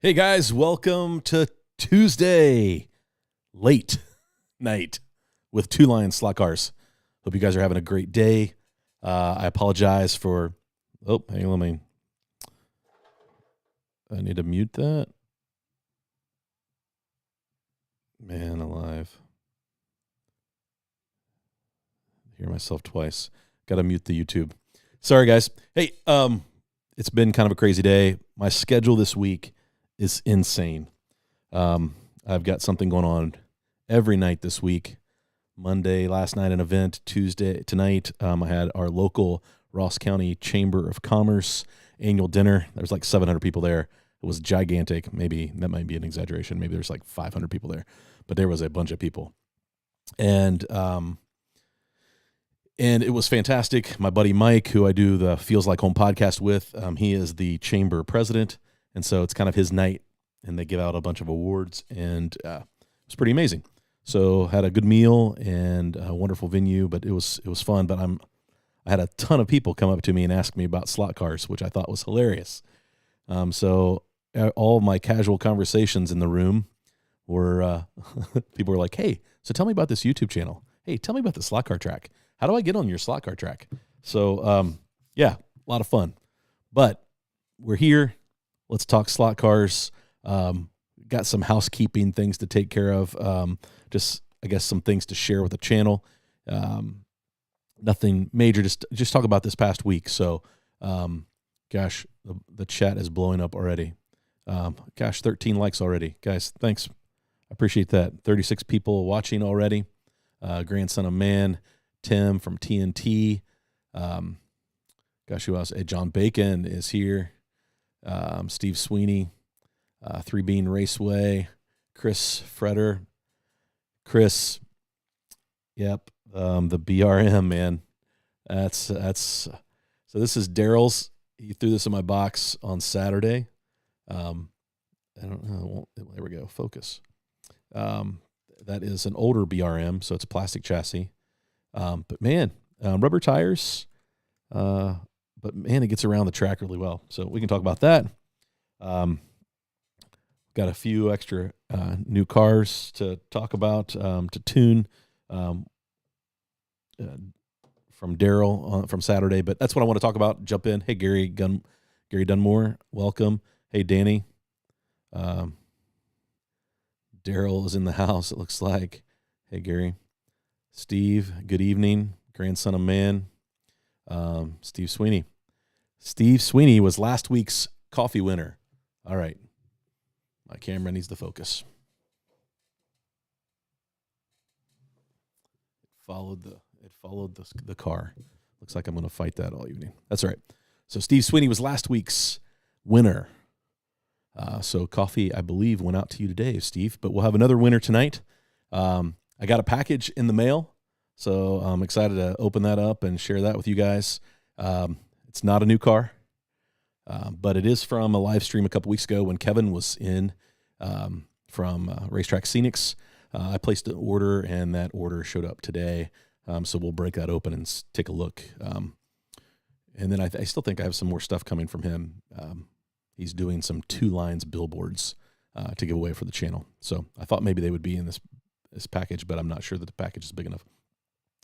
Hey guys, welcome to Tuesday late night with Two Lion Slot Cars. Hope you guys are having a great day. I apologize for. Oh, hang on, I need to mute that. Man alive. Hear myself twice. Got to mute the YouTube. Sorry, guys. Hey, it's been kind of a crazy day. My schedule this week is insane. I've got something going on every night this week. Monday, last night, an event. Tuesday, tonight, I had our local Rost County Chamber of Commerce annual dinner. There's like 700 people there. It was gigantic. Maybe that might be an exaggeration. Maybe there's like 500 people there, but there was a bunch of people. And it was fantastic. My buddy Mike, who I do the Feels Like Home podcast with, he is the chamber president. And so it's kind of his night, and they give out a bunch of awards, and it was pretty amazing. So had a good meal and a wonderful venue, but it was fun. But I had a ton of people come up to me and ask me about slot cars, which I thought was hilarious. So all of my casual conversations in the room were people were like, "Hey, so tell me about this YouTube channel. Hey, tell me about the slot car track. How do I get on your slot car track?" So yeah, a lot of fun. But we're here. Let's talk slot cars. Got some housekeeping things to take care of. Just, I guess, some things to share with the channel. Nothing major. Just talk about this past week. So, gosh, the chat is blowing up already. 13 likes already. Guys, thanks. I appreciate that. 36 people watching already. Grandson of Man, Tim from TNT. Who else? John Bacon is here. Steve Sweeney, Three Bean Raceway, Chris Freder, Chris, yep, the BRM, man. That's so this is Daryl's. He threw this in my box on Saturday. I don't know. There we go. Focus. That is an older BRM, so it's a plastic chassis. But man, rubber tires. But man, it gets around the track really well. So we can talk about that. Got a few extra new cars to talk about, to tune from Daryl from Saturday. But that's what I want to talk about. Jump in. Hey, Gary Dunmore, welcome. Hey, Danny. Daryl is in the house, it looks like. Hey, Gary. Steve, good evening. Grandson of Man. Steve Sweeney. Steve Sweeney was last week's coffee winner. All right. My camera needs to focus. It followed the car. Looks like I'm going to fight that all evening. That's all right. So Steve Sweeney was last week's winner. So coffee, I believe, went out to you today, Steve. But we'll have another winner tonight. I got a package in the mail. So I'm excited to open that up and share that with you guys. It's not a new car, but it is from a live stream a couple weeks ago when Kevin was in from Racetrack Scenics. I placed an order, and that order showed up today. So we'll break that open and take a look. And then I still think I have some more stuff coming from him. He's doing some Two Lines billboards to give away for the channel. So I thought maybe they would be in this package, but I'm not sure that the package is big enough.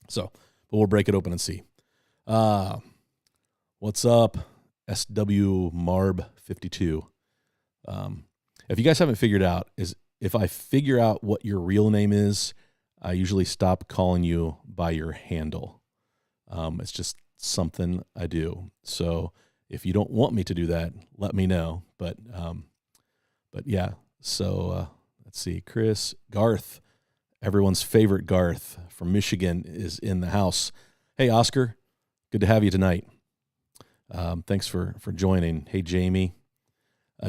So, but we'll break it open and see. What's up, SW Marb 52? If you guys haven't figured out, is if I figure out what your real name is, I usually stop calling you by your handle. It's just something I do. So if you don't want me to do that, let me know. But yeah. So let's see, Garth. Everyone's favorite Garth from Michigan is in the house. Hey, Oscar, good to have you tonight. Thanks for joining. Hey, Jamie.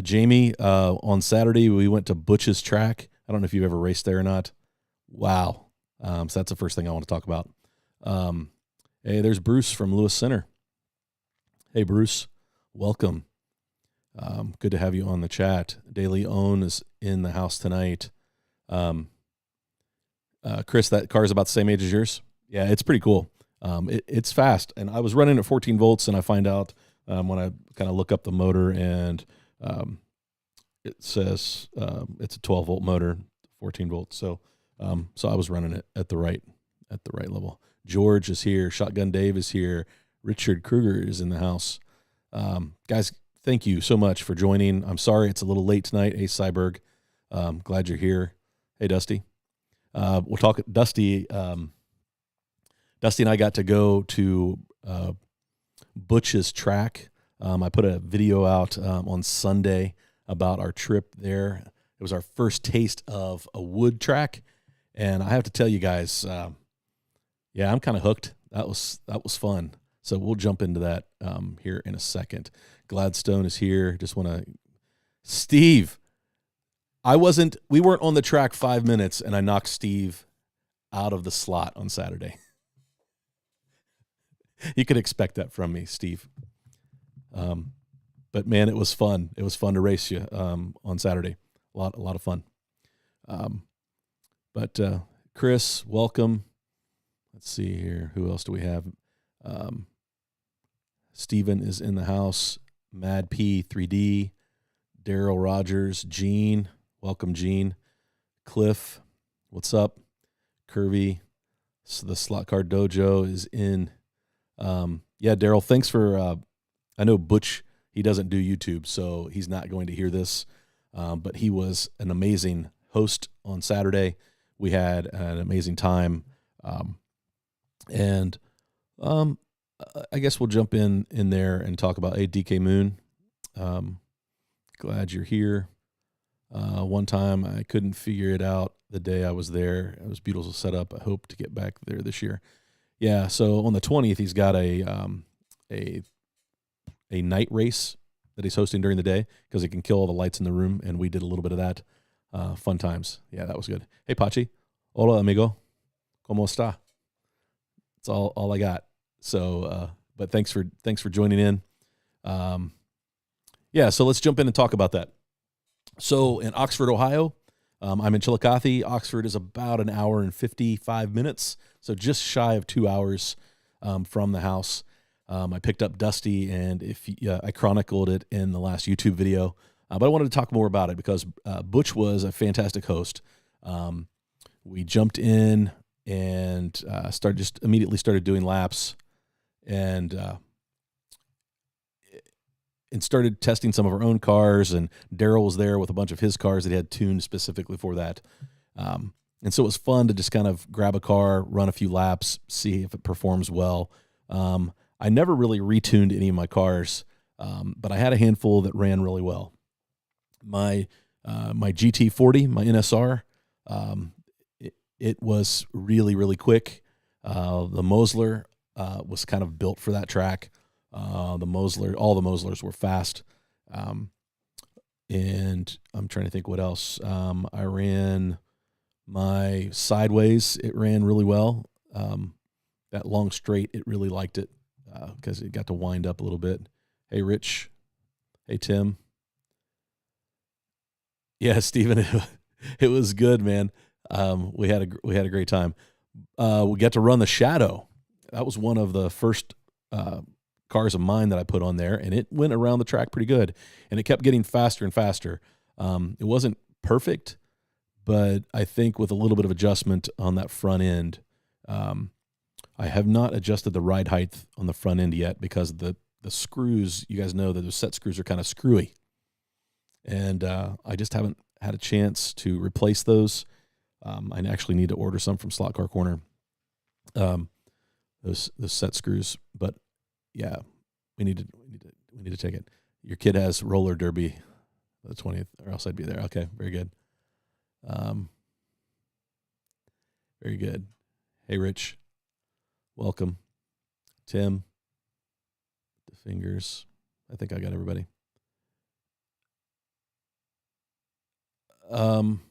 Jamie, on Saturday, we went to Butch's track. I don't know if you've ever raced there or not. Wow. So that's the first thing I want to talk about. Hey, there's Bruce from Lewis Center. Hey, Bruce, welcome. Good to have you on the chat. Daily Own is in the house tonight. Chris, that car is about the same age as yours. Yeah, it's pretty cool. It's fast, and I was running at 14 volts, and I find out when I kind of look up the motor and it says it's a 12-volt motor, 14 volts. So so I was running it at the right level. George is here. Shotgun Dave is here. Richard Kruger is in the house. Guys, thank you so much for joining. I'm sorry it's a little late tonight. Ace Cyberg, glad you're here. Hey, Dusty. We'll talk. Dusty and I got to go to Butch's track. I put a video out on Sunday about our trip there. It was our first taste of a wood track, and I have to tell you guys, yeah, I'm kind of hooked. That was fun. So we'll jump into that here in a second. Gladstone is here. Just want to, Steve. We weren't on the track 5 minutes, and I knocked Steve out of the slot on Saturday. You could expect that from me, Steve. But man, it was fun. It was fun to race you on Saturday. A lot of fun. But Chris, welcome. Let's see here. Who else do we have? Steven is in the house. Mad P 3D. Daryl Rogers. Gene. Welcome, Gene. Cliff. What's up? Curvy. So the Slot Car Dojo is in. Yeah, Daryl, thanks for I know Butch, he doesn't do YouTube, so he's not going to hear this. But he was an amazing host on Saturday. We had an amazing time. And I guess we'll jump in there and talk about DK Moon. Glad you're here. One time I couldn't figure it out the day I was there. It was beautiful setup. I hope to get back there this year. Yeah, so on the 20th, he's got a night race that he's hosting during the day because he can kill all the lights in the room, and we did a little bit of that. Fun times. Yeah, that was good. Hey, Pachi. Hola, amigo. ¿Cómo está? That's all I got. So, but thanks for joining in. Yeah, so let's jump in and talk about that. So in Oxford, Ohio, I'm in Chillicothe. Oxford is about an hour and 55 minutes, so just shy of 2 hours from the house. I picked up Dusty, and I chronicled it in the last YouTube video, but I wanted to talk more about it because Butch was a fantastic host. We jumped in and immediately started doing laps, and started testing some of our own cars, and Daryl was there with a bunch of his cars that he had tuned specifically for that. And so it was fun to just kind of grab a car, run a few laps, see if it performs well. I never really retuned any of my cars, but I had a handful that ran really well. My GT40, my NSR, it was really, really quick. The Mosler was kind of built for that track. All the Moslers were fast. And I'm trying to think what else. I ran my sideways. It ran really well. That long straight, it really liked it because it got to wind up a little bit. Hey, Rich. Hey, Tim. Yeah, Steven, it was good, man. We had a great time. We got to run the Shadow. That was one of the first cars of mine that I put on there, and it went around the track pretty good, and it kept getting faster and faster. It wasn't perfect, but I think with a little bit of adjustment on that front end, I have not adjusted the ride height on the front end yet because the screws, you guys know that the set screws are kind of screwy, and I just haven't had a chance to replace those. I actually need to order some from Slot Car Corner, those set screws, but yeah, we need to take it. Your kid has roller derby the 20th, or else I'd be there. Okay, very good. Very good. Hey, Rich, welcome. Tim, the fingers. I think I got everybody. I'm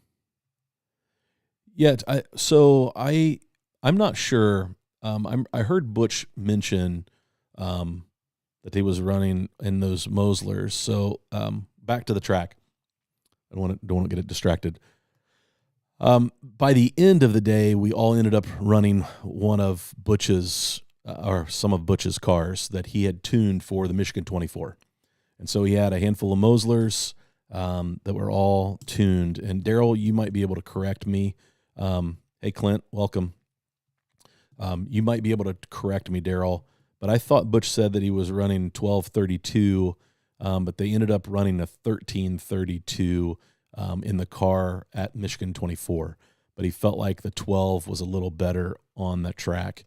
not sure. I heard Butch mention that he was running in those Moslers. So back to the track. I don't want to get it distracted. By the end of the day, we all ended up running one of Butch's or some of Butch's cars that he had tuned for the Michigan 24. And so he had a handful of Moslers. that were all tuned. And Daryl, you might be able to correct me. Hey, Clint, welcome. You might be able to correct me, Daryl, but I thought Butch said that he was running 1232, but they ended up running a 1332 in the car at Michigan 24. But he felt like the 12 was a little better on that track.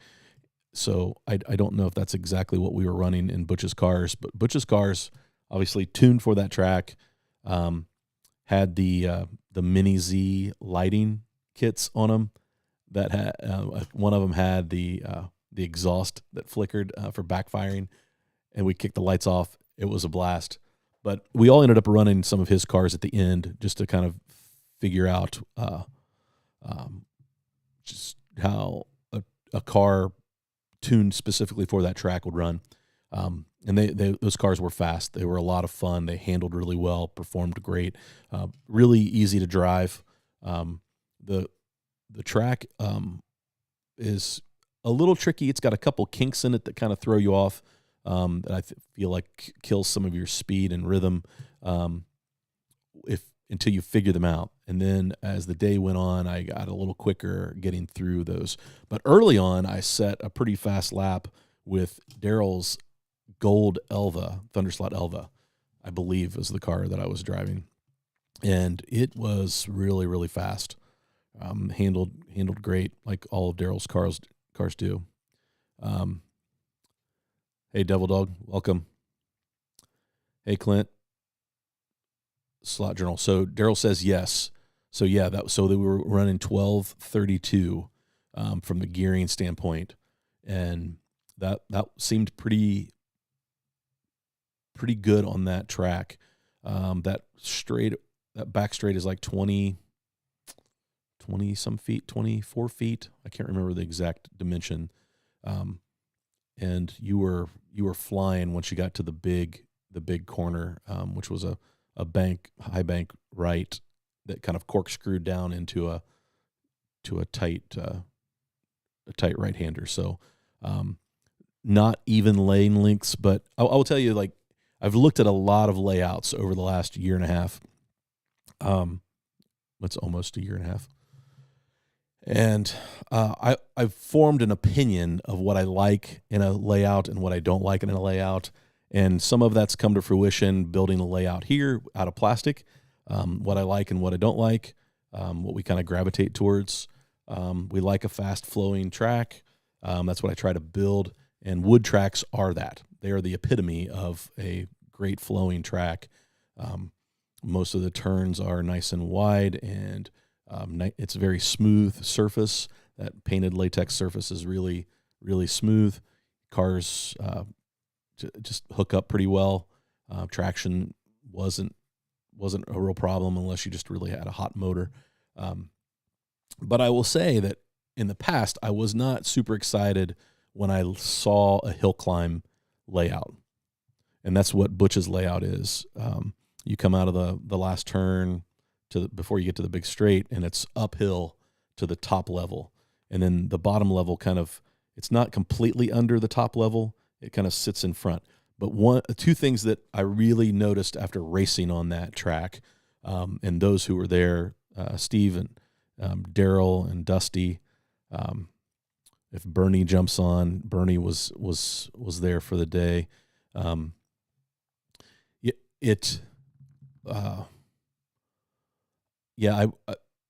So I don't know if that's exactly what we were running in Butch's cars, but Butch's cars obviously tuned for that track, had the Mini Z lighting kits on them that had one of them had the exhaust that flickered for backfiring, and we kicked the lights off. It was a blast. But we all ended up running some of his cars at the end just to kind of figure out just how a car tuned specifically for that track would run. And those cars were fast. They were a lot of fun. They handled really well, performed great, really easy to drive. The track is a little tricky. It's got a couple kinks in it that kind of throw you off, that I feel like kills some of your speed and rhythm until you figure them out. And then as the day went on, I got a little quicker getting through those. But early on, I set a pretty fast lap with Daryl's gold Elva, Thunderslot Elva, I believe is the car that I was driving. And it was really, really fast. Handled great, like all of Daryl's cars do. Hey, Devil Dog, welcome. Hey, Clint. Slot Journal. So Daryl says yes. So yeah, so they were running 1232 from the gearing standpoint, and that seemed pretty good on that track. That back straight is like 20 some feet, 24 feet. I can't remember the exact dimension. And you were flying once you got to the big corner, which was a high bank right that kind of corkscrewed down into a tight right-hander. So not even lane lengths, but I will tell you, like, I've looked at a lot of layouts over the last year and a half. It's almost a year and a half. And I've formed an opinion of what I like in a layout and what I don't like in a layout. And some of that's come to fruition building a layout here out of plastic, what I like and what I don't like, what we kind of gravitate towards. We like a fast-flowing track. That's what I try to build. And wood tracks are that. They are the epitome of a great flowing track. Most of the turns are nice and wide, and it's a very smooth surface. That painted latex surface is really, really smooth. Cars just hook up pretty well. Traction wasn't a real problem unless you just really had a hot motor. But I will say that in the past, I was not super excited when I saw a hill climb layout. And that's what Butch's layout is. You come out of the last turn before you get to the big straight, and it's uphill to the top level. And then the bottom level it's not completely under the top level. It kind of sits in front. But two things that I really noticed after racing on that track, and those who were there, Steve and Daryl and Dusty, if Bernie jumps on, Bernie was there for the day.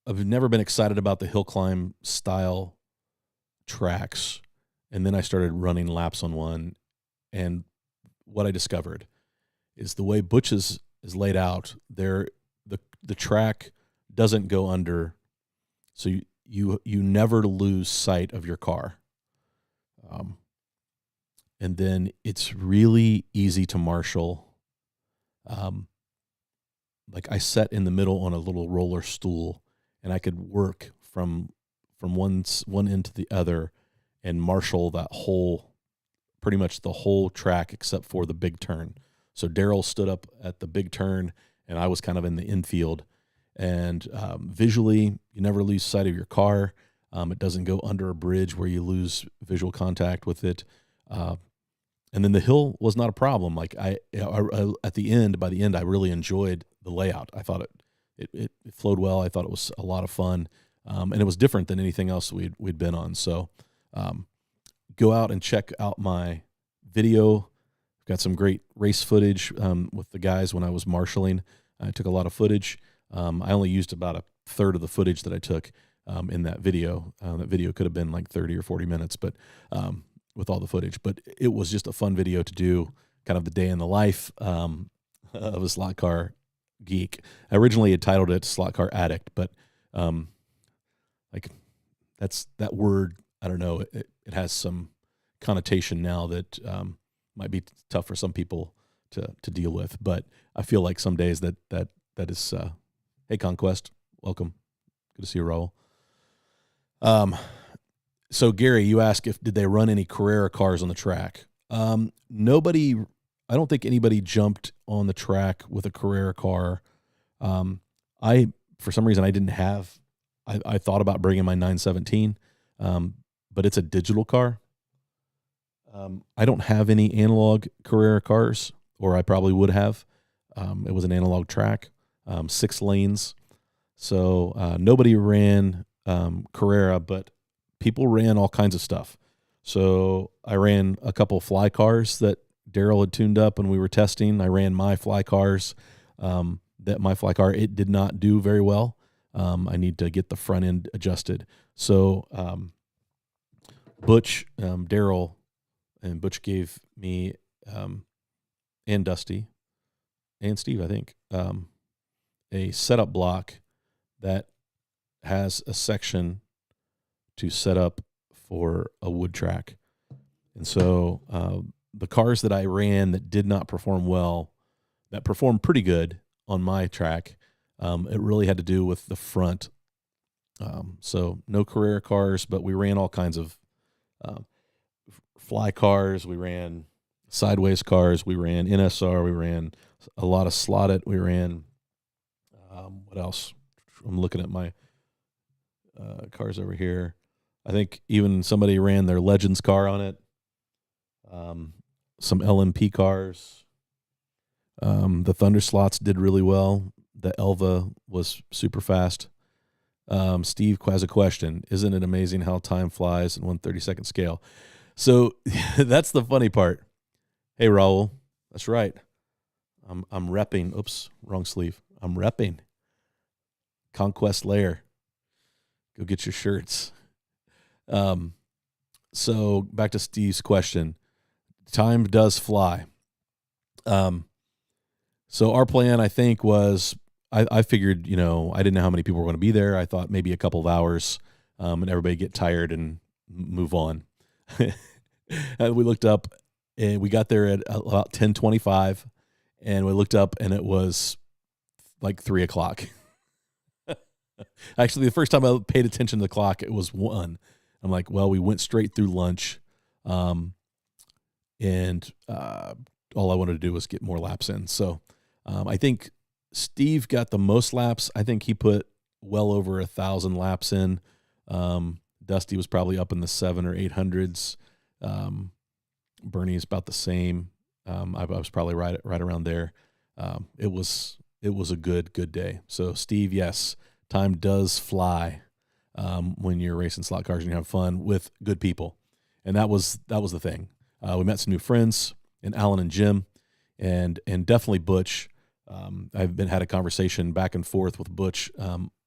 I've never been excited about the hill climb style tracks, and then I started running laps on one, and what I discovered is the way Butch's is laid out. The track doesn't go under, so you never lose sight of your car. And then it's really easy to marshal. Like I sat in the middle on a little roller stool, and I could work from one end to the other and marshal pretty much the whole track except for the big turn. So Daryl stood up at the big turn, and I was kind of in the infield. And visually, you never lose sight of your car. It doesn't go under a bridge where you lose visual contact with it. And then the hill was not a problem. Like by the end, I really enjoyed the layout. I thought it flowed well. I thought it was a lot of fun, and it was different than anything else we'd been on. So go out and check out my video. I've got some great race footage with the guys when I was marshaling. I took a lot of footage. I only used about a third of the footage that I took in that video. That video could have been like 30 or 40 minutes, but with all the footage. But it was just a fun video to do, kind of the day in the life of a slot car geek. I originally had titled it Slot Car Addict, but like that word, I don't know, it has some connotation now that might be tough for some people to deal with. But I feel like some days that is, hey, Conquest, welcome. Good to see you, Raul. So Gary, you asked did they run any Carrera cars on the track? Nobody, I don't think anybody jumped on the track with a Carrera car. For some reason, I didn't have, I thought about bringing my 917, but it's a digital car. I don't have any analog Carrera cars, or I probably would have. It was an analog track, 6 lanes. So nobody ran Carrera, but people ran all kinds of stuff. So I ran a couple fly cars that Daryl had tuned up and we were testing. I ran my fly cars. It did not do very well. I need to get the front end adjusted. So Butch, Daryl, and Butch gave me and Dusty and Steve, I think, a setup block that has a section to set up for a wood track. And so the cars that I ran that did not perform well, that performed pretty good on my track, it really had to do with the front. So no Carrera cars, but we ran all kinds of fly cars. We ran sideways cars. We ran NSR. We ran a lot of slotted. We ran, what else? I'm looking at my cars over here. I think even somebody ran their Legends car on it. Some LMP cars. The Thunder Slots did really well. The Elva was super fast. Steve has a question. Isn't it amazing how time flies in 1/32 scale? So that's the funny part. Hey, Raul. That's right. I'm repping. Oops, wrong sleeve. I'm repping Conquest Lair. Go get your shirts. So back to Steve's question. Time does fly. So our plan, I think, was I figured, I didn't know how many people were going to be there. I thought maybe a couple of hours, and everybody get tired and move on. And we looked up, and we got there at about 10:25, and we looked up, and it was like 3:00. Actually, the first time I paid attention to the clock, it was 1. I'm like, well, we went straight through lunch, and all I wanted to do was get more laps in. So I think Steve got the most laps. I think he put well over 1,000 laps in. Dusty was probably up in the 700 or 800s. Bernie's about the same. I was probably right around there. It was a good day. So Steve, yes, time does fly when you're racing slot cars and you have fun with good people, and that was the thing. We met some new friends, and Alan and Jim, and definitely Butch. I've had a conversation back and forth with Butch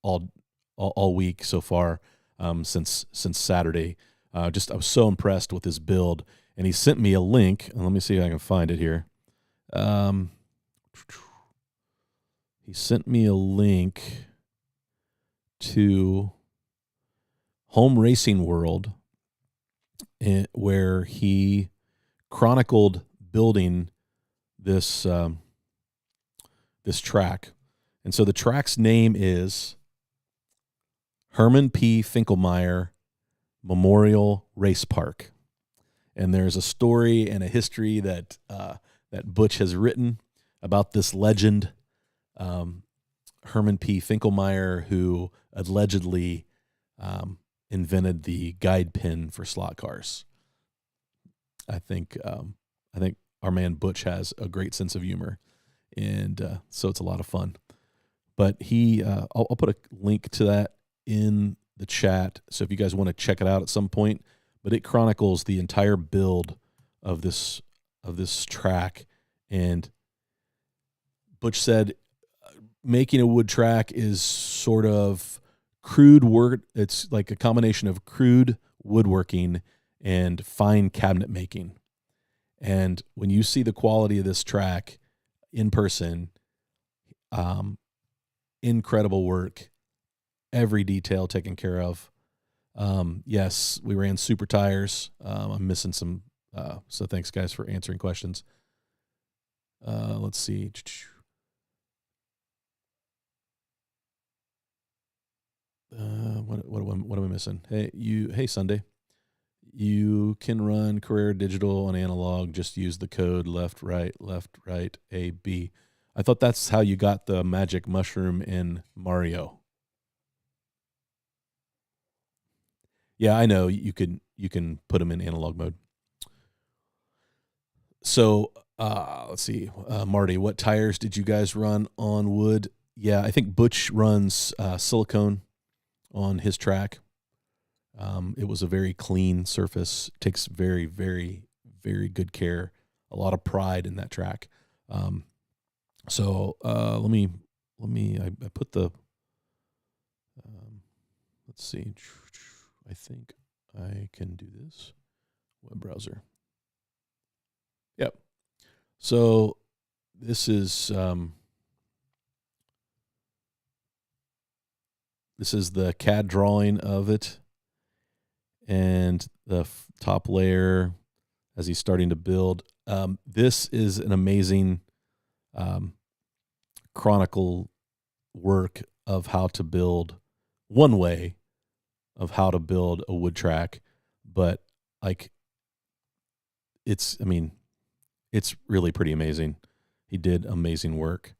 all week so far, since Saturday. I was so impressed with his build, and he sent me a link. And let me see if I can find it here. He sent me a link to Home Racing World, where he chronicled building this track. And so the track's name is Herman P. Finkelmeyer Memorial Race Park. And there's a story and a history that Butch has written about this legend, Herman P. Finkelmeyer, who allegedly invented the guide pin for slot cars. I think our man Butch has a great sense of humor, and so it's a lot of fun. But I'll put a link to that in the chat. So if you guys want to check it out at some point, but it chronicles the entire build of this track. And Butch said making a wood track is sort of crude work. It's like a combination of crude woodworking and fine cabinet making. And when you see the quality of this track in person, incredible work, every detail taken care of. Yes, we ran super tires. I'm missing some, so thanks guys for answering questions. Let's see. What am I missing? Hey Sunday. You can run Carrera Digital on analog. Just use the code left, right, A, B. I thought that's how you got the magic mushroom in Mario. Yeah, I know you can put them in analog mode. So let's see, Marty, what tires did you guys run on wood? Yeah, I think Butch runs silicone on his track. It was a very clean surface. Takes very, very, very good care. A lot of pride in that track. So let me. I put the. Let's see. I think I can do this. Web browser. Yep. So this is the CAD drawing of it. And the top layer as he's starting to build. This is an amazing chronicle work of how to build one way of how to build a wood track, but like it's really pretty amazing. He did amazing work.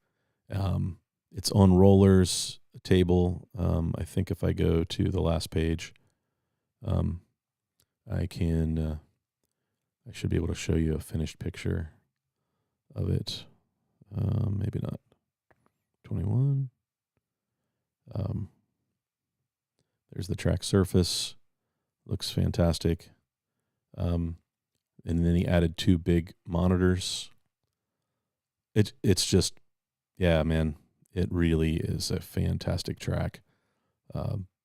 It's on rollers, a table. I think if I go to the last page, I should be able to show you a finished picture of it. Maybe not 21. There's the track surface. Looks fantastic. And then he added 2 big monitors. It's just, yeah, man, it really is a fantastic track.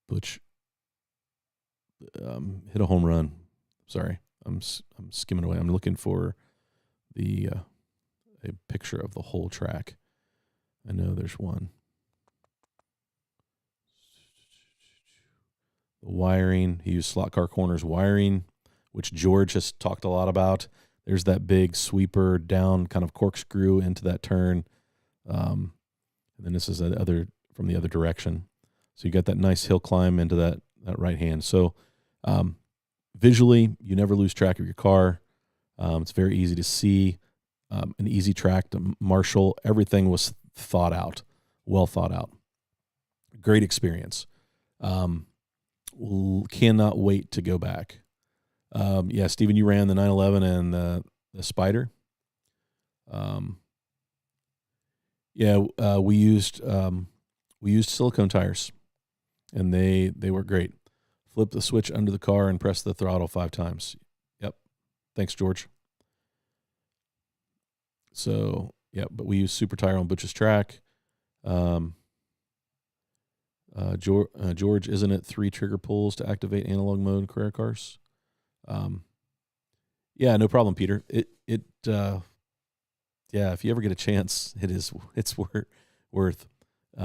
Butch hit a home run. Sorry, I'm skimming away. I'm looking for a picture of the whole track. I know there's one. The wiring, he used Slot Car Corners wiring, which George has talked a lot about. There's that big sweeper down, kind of corkscrew into that turn. And then this is from the other direction. So you got that nice hill climb into that right hand. So visually, you never lose track of your car. It's very easy to see, an easy track to marshal. Everything was thought out, well thought out. Great experience. Cannot wait to go back. Yeah, Steven, you ran the 911 and the Spider. We used silicone tires, and they were great. Flip the switch under the car and press the throttle 5 times. Yep. Thanks, George. So, yeah, but we use super tire on Butch's track. George, isn't it 3 trigger pulls to activate analog mode in Carrera cars? Yeah, no problem, Peter. Yeah, if you ever get a chance, it's worth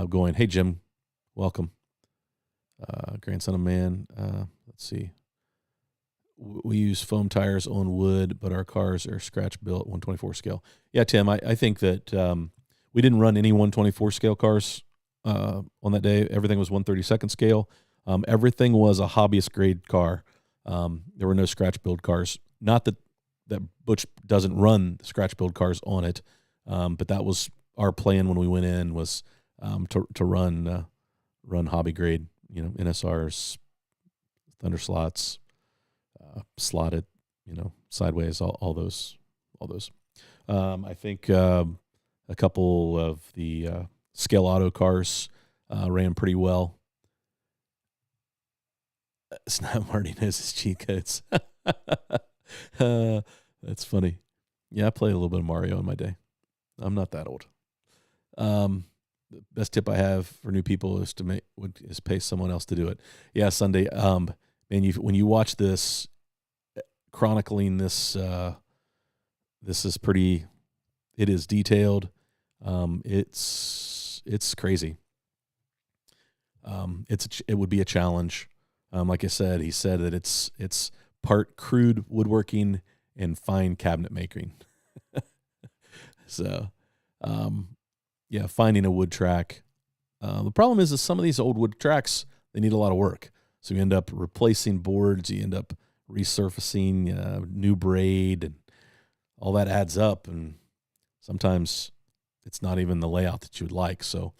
going. Hey, Jim, welcome. Grandson of man. Let's see. We use foam tires on wood, but our cars are scratch built 124 scale. Yeah, Tim, I think that we didn't run any 124 scale cars on that day. Everything was 132nd scale. Everything was a hobbyist grade car. There were no scratch build cars. Not that Butch doesn't run scratch build cars on it, but that was our plan when we went in, was to run hobby grade, NSRs, thunder slots, slotted, sideways, all those. I think a couple of the scale auto cars ran pretty well. Snap Marty knows his cheat codes. That's funny. Yeah, I played a little bit of Mario in my day. I'm not that old. The best tip I have for new people is is pay someone else to do it. Yeah, Sunday. Man, when you watch this, chronicling this, this is pretty. It is detailed. It's crazy. It would be a challenge. Like I said, he said that it's part crude woodworking and fine cabinet making. So, yeah, finding a wood track. The problem is some of these old wood tracks, they need a lot of work. So you end up replacing boards, you end up resurfacing, new braid, and all that adds up. And sometimes it's not even the layout that you would like. So,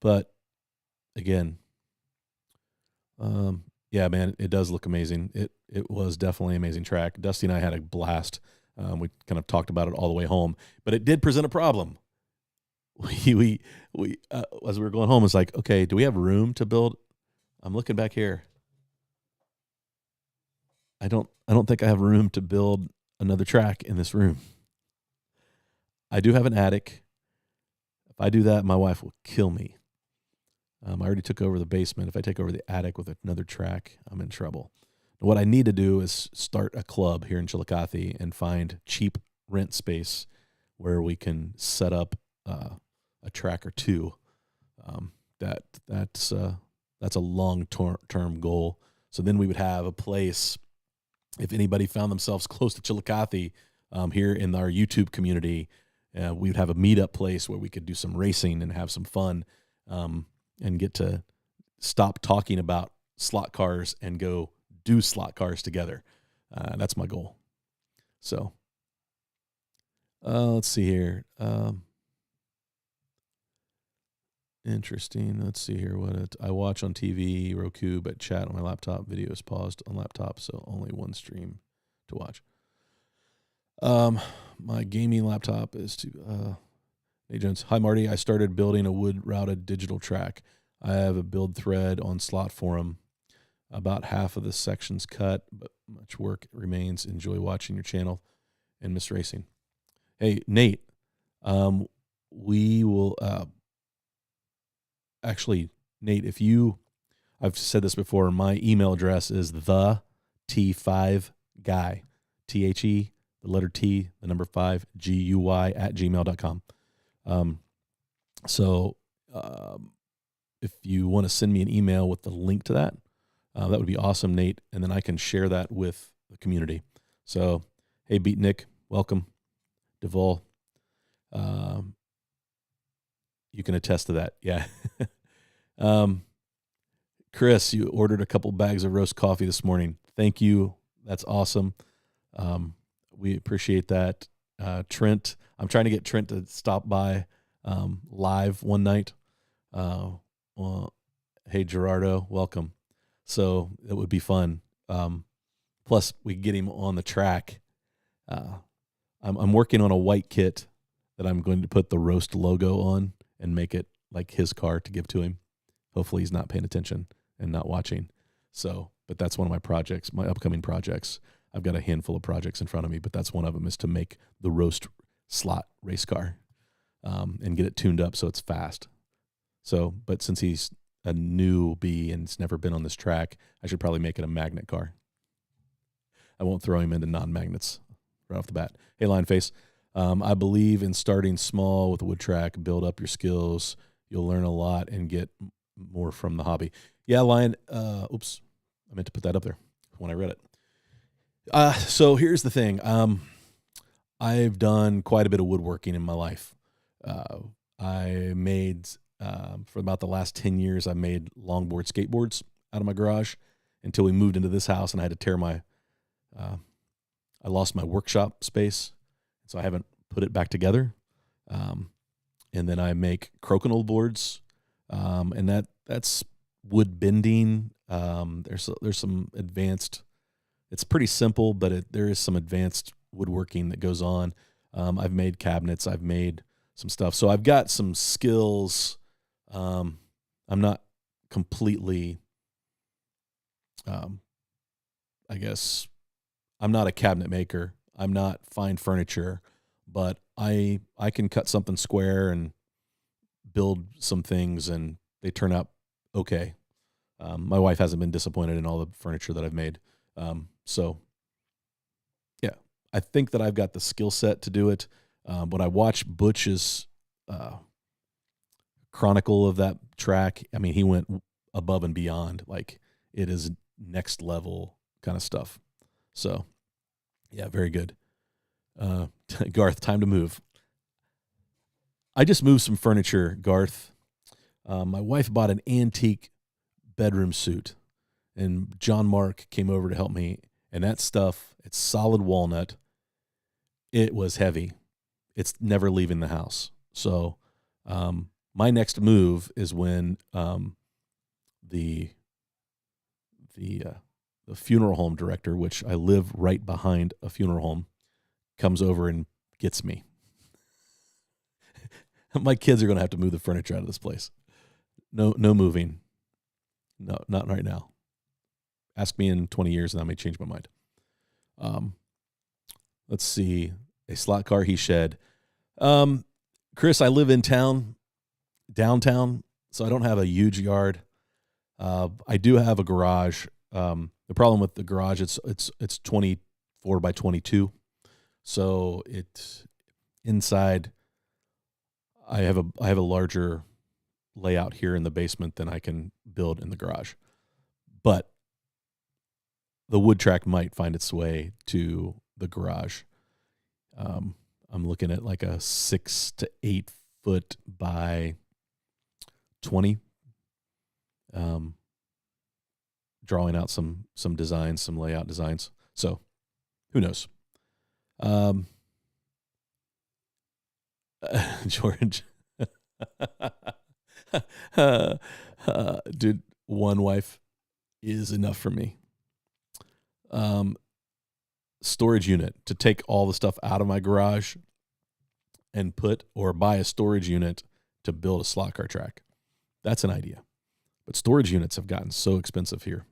but again, yeah, man, it does look amazing. It was definitely an amazing track. Dusty and I had a blast. We kind of talked about it all the way home, but it did present a problem. We as we were going home, it's like, okay, do we have room to build? I'm looking back here. I don't think I have room to build another track in this room. I do have an attic. If I do that, my wife will kill me. I already took over the basement. If I take over the attic with another track, I'm in trouble. What I need to do is start a club here in Chillicothe and find cheap rent space where we can set up a track or two. That's a long-term goal. So then we would have a place, if anybody found themselves close to Chillicothe, here in our YouTube community, we would have a meetup place where we could do some racing and have some fun, and get to stop talking about slot cars and go do slot cars together. That's my goal. So let's see here. Interesting. Let's see here. I watch on TV, Roku, but chat on my laptop. Video is paused on laptop, so only one stream to watch. My gaming laptop is Hey Jones. Hi Marty. I started building a wood routed digital track. I have a build thread on Slot Forum. About half of the sections cut, but much work remains. Enjoy watching your channel and Miss Racing. Hey Nate, we will actually, Nate, I've said this before, my email address is the T5guy, THE, the letter T, the number 5, GUY @gmail.com. So if you want to send me an email with the link to that, that would be awesome, Nate. And then I can share that with the community. So, hey, Beat Nick, welcome. Duvall, you can attest to that. Yeah. Chris, you ordered a couple bags of roast coffee this morning. Thank you. That's awesome. We appreciate that. Trent, I'm trying to get Trent to stop by live one night. Well, hey, Gerardo, welcome. So it would be fun. Plus, we get him on the track. I'm working on a white kit that I'm going to put the Rost logo on and make it like his car to give to him. Hopefully he's not paying attention and not watching. So, but that's one of my projects, my upcoming projects. I've got a handful of projects in front of me, but that's one of them, is to make the Rost slot race car and get it tuned up so it's fast. So, but since he's a newbie and it's never been on this track, I should probably make it a magnet car. I won't throw him into non-magnets right off the bat. Hey, Lionface, I believe in starting small with a wood track, build up your skills. You'll learn a lot and get more from the hobby. Yeah, Lion, oops, I meant to put that up there when I read it. So here's the thing. I've done quite a bit of woodworking in my life. I made, for about the last 10 years, I made longboard skateboards out of my garage until we moved into this house and I had to tear I lost my workshop space, so I haven't put it back together. And then I make crokinole boards, and that's wood bending. There's some advanced. It's pretty simple, but there is some advanced woodworking that goes on. I've made cabinets. I've made some stuff. So I've got some skills. I'm not completely, I guess, I'm not a cabinet maker. I'm not fine furniture, but I can cut something square and build some things, and they turn out okay. My wife hasn't been disappointed in all the furniture that I've made. So yeah, I think that I've got the skill set to do it. When I watch Butch's chronicle of that track, I mean, he went above and beyond. Like, it is next level kind of stuff. So yeah, very good. Garth, time to move. I just moved some furniture, Garth. My wife bought an antique bedroom suit, and John Mark came over to help me. And that stuff, it's solid walnut. It was heavy. It's never leaving the house. So my next move is when the funeral home director, which I live right behind a funeral home, comes over and gets me. My kids are going to have to move the furniture out of this place. No moving. No, not right now. Ask me in 20 years and I may change my mind. Let's see. A slot car he shed. Chris, I live in downtown, so I don't have a huge yard. I do have a garage. The problem with the garage, it's 24 by 22. So it inside, I have a larger layout here in the basement than I can build in the garage. But the wood track might find its way to the garage. I'm looking at like a 6 to 8 foot by 20. Drawing out some designs, some layout designs. So who knows? George, dude, one wife is enough for me. Storage unit to take all the stuff out of my garage and buy a storage unit to build a slot car track. That's an idea. But storage units have gotten so expensive here.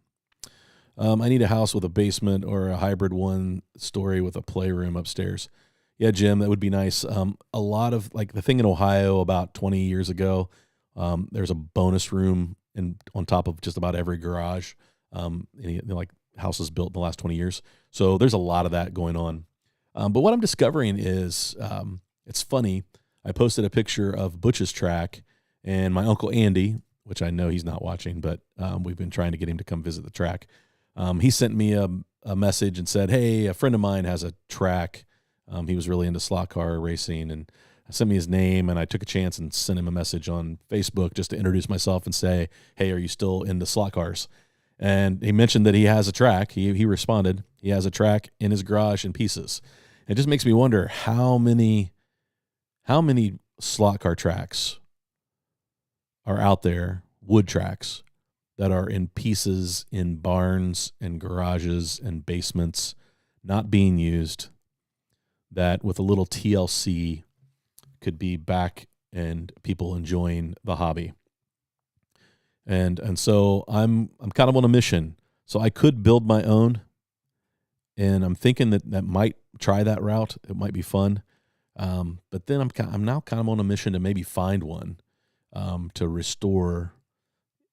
I need a house with a basement or a hybrid one-story with a playroom upstairs. Yeah, Jim, that would be nice. A lot of, like, the thing in Ohio about 20 years ago, there's a bonus room on top of just about every garage. Like houses built in the last 20 years. So there's a lot of that going on. But what I'm discovering is, it's funny. I posted a picture of Butch's track, and my Uncle Andy, which I know he's not watching, but we've been trying to get him to come visit the track. He sent me a message and said, hey, a friend of mine has a track. He was really into slot car racing, and sent me his name, and I took a chance and sent him a message on Facebook just to introduce myself and say, hey, are you still into slot cars? And he mentioned that he has a track. He responded, he has a track in his garage in pieces. It just makes me wonder how many slot car tracks are out there, wood tracks, that are in pieces in barns and garages and basements, not being used, that with a little TLC could be back and people enjoying the hobby. And so I'm kind of on a mission. So I could build my own, and I'm thinking that might try that route. It might be fun. But then I'm now kind of on a mission to maybe find one to restore.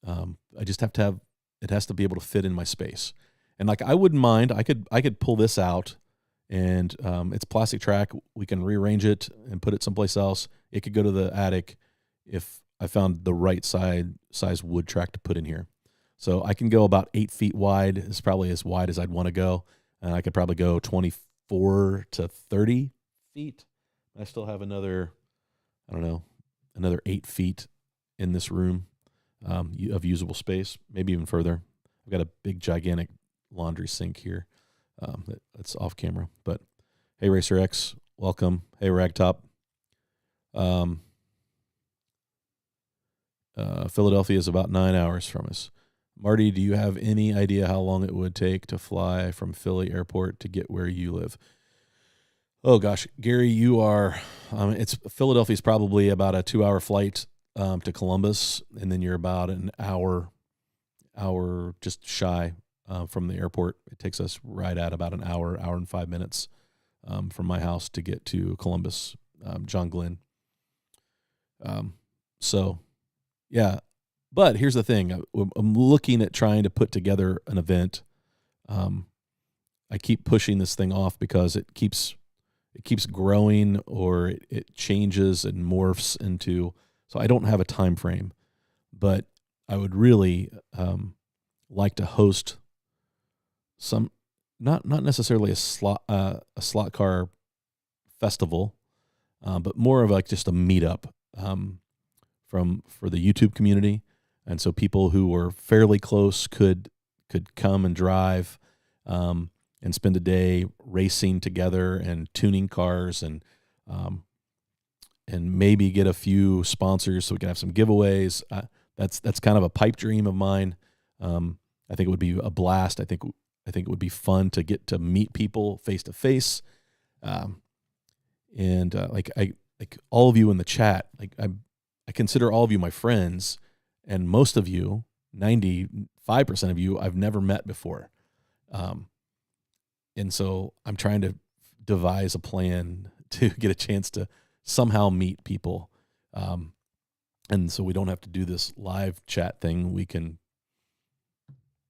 I just have to have, it has to be able to fit in my space. And like, I wouldn't mind, I could pull this out, and it's plastic track. We can rearrange it and put it someplace else. It could go to the attic if I found the right size wood track to put in here. So I can go about 8 feet wide. It's probably as wide as I'd want to go. And I could probably go 24 to 30 feet. I still have another 8 feet in this room of usable space, maybe even further. I've got a big, gigantic laundry sink here that's off camera. But hey, Racer X, welcome. Hey, Ragtop. Philadelphia is about 9 hours from us. Marty, do you have any idea how long it would take to fly from Philly airport to get where you live? Oh gosh, Gary, you are. It's Philadelphia's probably about a 2 hour flight to Columbus, and then you're about an hour just shy from the airport. It takes us right at about an hour and 5 minutes from my house to get to Columbus, John Glenn. So, yeah. But here's the thing: I'm looking at trying to put together an event. I keep pushing this thing off because it keeps growing, or it changes and morphs into. So I don't have a time frame, but I would really like to host some, not necessarily a slot car festival, but more of like just a meetup for the YouTube community, and so people who were fairly close could come and drive and spend a day racing together and tuning cars, and maybe get a few sponsors so we can have some giveaways. That's kind of a pipe dream of mine. I think it would be a blast. I think it would be fun to get to meet people face to face, and like all of you in the chat. I consider all of you my friends, and most of you, 95% of you, I've never met before. And so I'm trying to devise a plan to get a chance to somehow meet people. And so we don't have to do this live chat thing. We can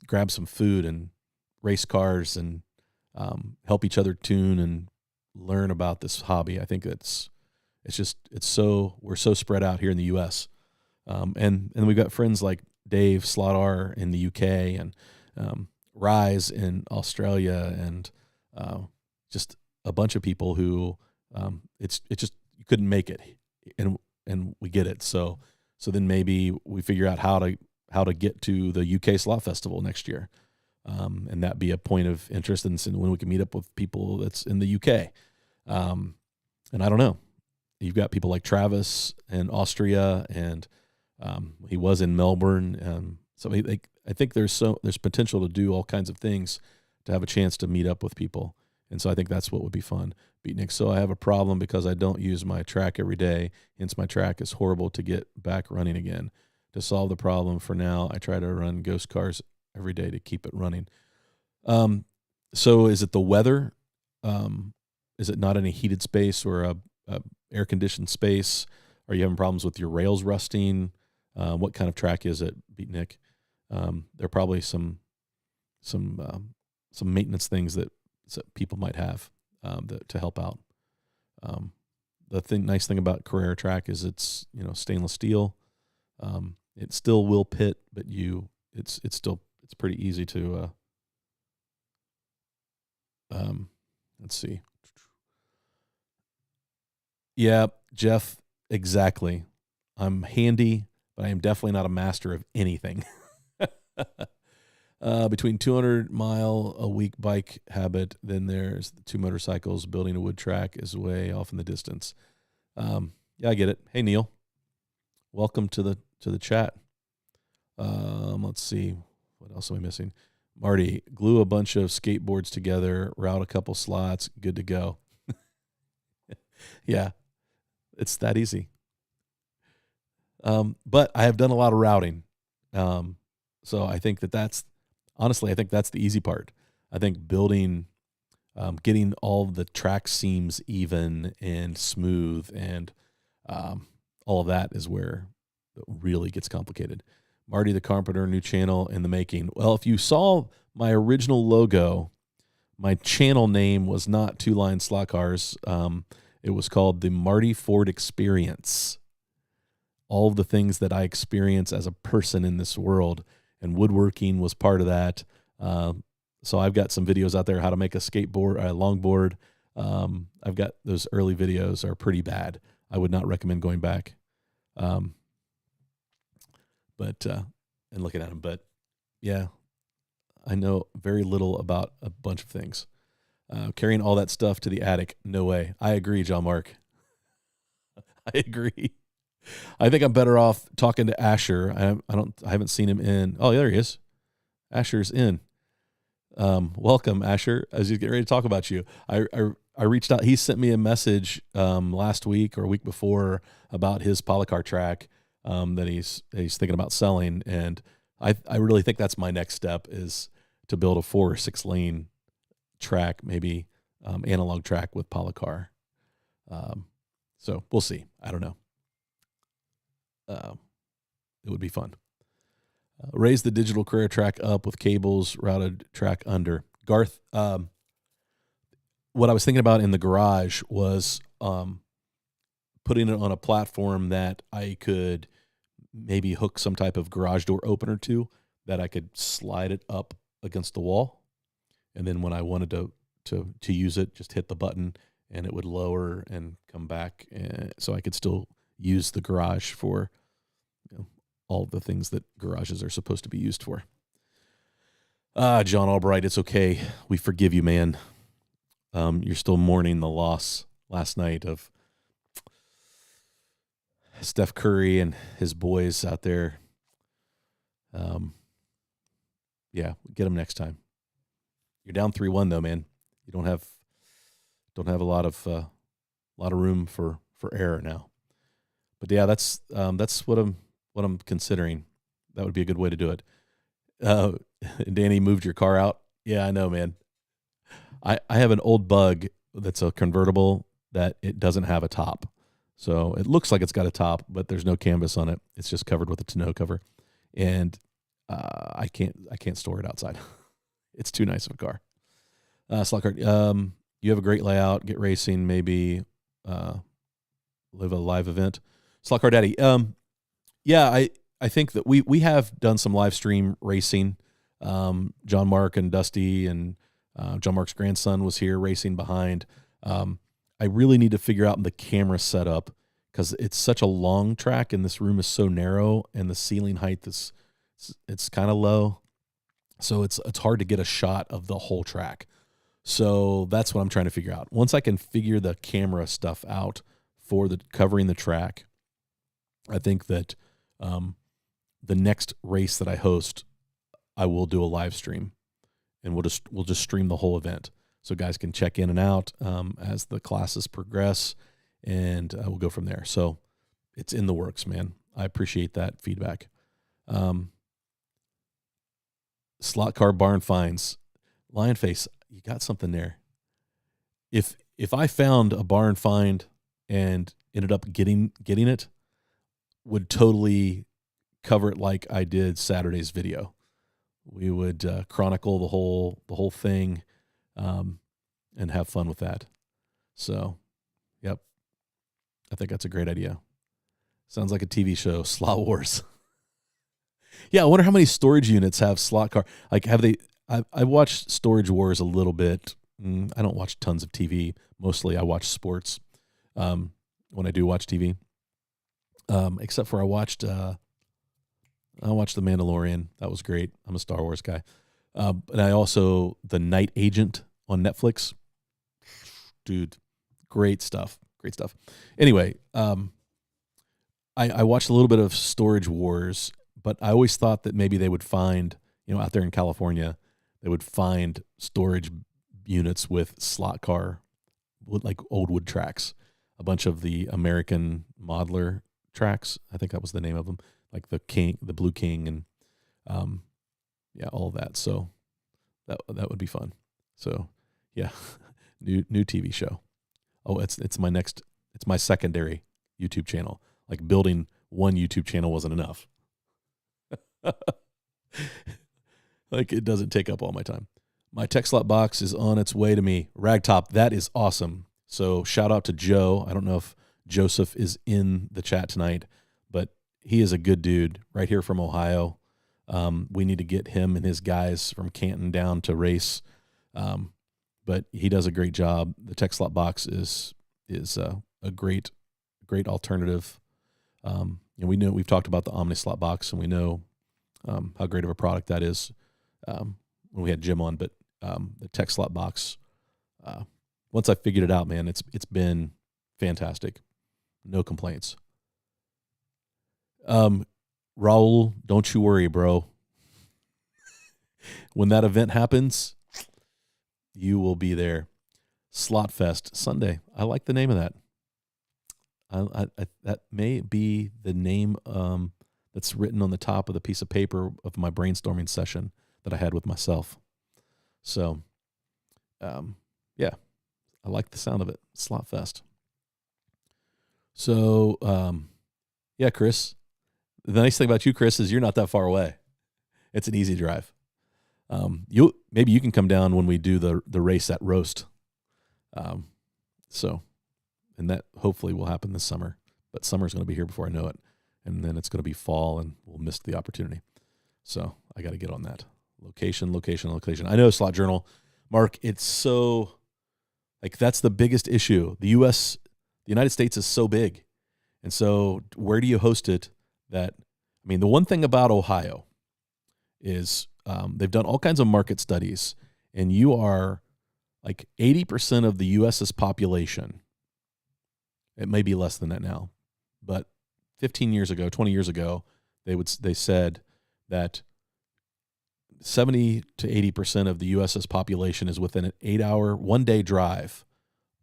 grab some food and race cars and help each other tune and learn about this hobby. I think we're so spread out here in the U.S. And we've got friends like Dave Slaughter in the UK, and Rise in Australia, and just a bunch of people who it's just, you couldn't make it, and we get it. So then maybe we figure out how to get to the UK Slot Festival next year, and that be a point of interest, and when we can meet up with people that's in the UK. And I don't know, you've got people like Travis in Austria, and he was in Melbourne. So I think there's potential to do all kinds of things, to have a chance to meet up with people. And so I think that's what would be fun. Beatnik, so I have a problem because I don't use my track every day. Hence my track is horrible to get back running again. To solve the problem for now, I try to run ghost cars every day to keep it running. So is it the weather? Is it not in a heated space or a air conditioned space? Are you having problems with your rails rusting? What kind of track is it, Beatnik? There are probably some maintenance things that people might have to help out. Nice thing about Carrera track is it's stainless steel. It still will pit, but it's pretty easy to. Let's see. Yeah, Jeff, exactly. I'm handy, but I am definitely not a master of anything. Between 200-mile-a-week bike habit, then there's the 2 motorcycles. Building a wood track is way off in the distance. Yeah, I get it. Hey, Neil, welcome to the chat. Let's see, what else am I missing? Marty, glue a bunch of skateboards together, route a couple slots, good to go. Yeah, it's that easy. But I have done a lot of routing. So I think that's the easy part. I think building, getting all the track seams even and smooth, and all of that is where it really gets complicated. Marty the Carpenter, new channel in the making. Well, if you saw my original logo, my channel name was not Two Line Slot Cars. It was called the Marty Ford Experience. All of the things that I experience as a person in this world, and woodworking was part of that. So I've got some videos out there how to make a longboard. I've got those early videos are pretty bad. I would not recommend going back. And looking at them, but yeah, I know very little about a bunch of things. Carrying all that stuff to the attic, no way. I agree, John Mark. I agree. I think I'm better off talking to Asher. I haven't seen him in. Oh, there he is. Asher's in. Welcome, Asher. I was just getting ready to talk about you. I reached out. He sent me a message last week or a week before about his polycar track that he's thinking about selling, and I really think that's my next step is to build a 4 or 6 lane track, maybe analog track with polycar. So we'll see. I don't know. It would be fun. Raise the digital courier track up with cables, routed track under. Garth, what I was thinking about in the garage was putting it on a platform that I could maybe hook some type of garage door opener to, that I could slide it up against the wall. And then when I wanted to use it, just hit the button and it would lower and come back. So I could still use the garage for all the things that garages are supposed to be used for. John Albright, it's okay. We forgive you, man. You're still mourning the loss last night of Steph Curry and his boys out there. Yeah, get them next time. You're down 3-1 though, man. You don't have a lot of room for error now. But yeah, that's what I'm considering. That would be a good way to do it. Danny, moved your car out. Yeah, I know, man. I have an old Bug that's a convertible that it doesn't have a top. So it looks like it's got a top, but there's no canvas on it. It's just covered with a tonneau cover. And I can't store it outside. It's too nice of a car. Slot car, you have a great layout. Get racing, maybe live a live event. Slot car daddy. Yeah, I think that we have done some live stream racing. John Mark and Dusty and John Mark's grandson was here racing behind. I really need to figure out the camera setup because it's such a long track and this room is so narrow and the ceiling height it's kind of low. So it's hard to get a shot of the whole track. So that's what I'm trying to figure out. Once I can figure the camera stuff out for covering the track, I think that the next race that I host, I will do a live stream, and we'll just stream the whole event, so guys can check in and out as the classes progress, and we'll go from there. So it's in the works, man. I appreciate that feedback. Slot car barn finds, Lionface, you got something there. If I found a barn find and ended up getting it, would totally cover it like I did Saturday's video. We would chronicle the whole thing and have fun with that. So, yep, I think that's a great idea. Sounds like a TV show, Slot Wars. Yeah, I wonder how many storage units have slot car. Like, have they? I watched Storage Wars a little bit. I don't watch tons of TV. Mostly, I watch sports when I do watch TV. Except for I watched The Mandalorian. That was great. I'm a Star Wars guy. And I also, The Night Agent on Netflix. Dude, great stuff. Great stuff. Anyway, I watched a little bit of Storage Wars, but I always thought that maybe they would find, out there in California, they would find storage units with slot car, like old wood tracks, a bunch of the American Modeler tracks. I think that was the name of them, like the Blue King, and all of that. So that would be fun. So yeah, new TV show. Oh, it's my secondary YouTube channel. Like, building one YouTube channel wasn't enough. Like, it doesn't take up all my time. My tech slot box is on its way to me. Ragtop, that is awesome. So shout out to Joe. I don't know if Joseph is in the chat tonight, but he is a good dude right here from Ohio. We need to get him and his guys from Canton down to race. But he does a great job. The tech slot box is a great alternative. And we've talked about the Omni slot box, and we know how great of a product that is when we had Jim on. But the tech slot box, once I figured it out, man, it's been fantastic. No complaints. Raul, don't you worry, bro. When that event happens, you will be there. Slot Fest Sunday. I like the name of that. That may be the name that's written on the top of the piece of paper of my brainstorming session that I had with myself. So, yeah, I like the sound of it. Slot Fest. So, yeah, Chris. The nice thing about you, Chris, is you're not that far away. It's an easy drive. Maybe you can come down when we do the race at Rost. And that hopefully will happen this summer. But summer's going to be here before I know it, and then it's going to be fall, and we'll miss the opportunity. So I got to get on that. Location. I know, Slot Journal, Mark. It's so that's the biggest issue. The United States is so big, and so where do you host it? The one thing about Ohio is they've done all kinds of market studies, and you are 80% of the U.S.'s population. It may be less than that now, but 15 years ago, 20 years ago, they said that 70 to 80% of the U.S.'s population is within an 8-hour, one-day drive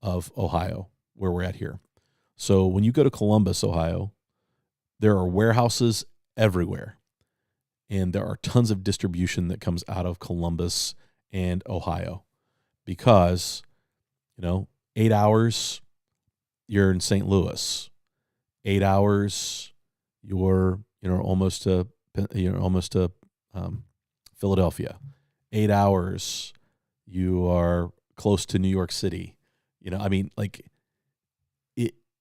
of Ohio, where we're at here. So when you go to Columbus, Ohio, there are warehouses everywhere, and there are tons of distribution that comes out of Columbus and Ohio because, 8 hours, you're in St. Louis. 8 hours, you're almost to Philadelphia. 8 hours, you are close to New York City.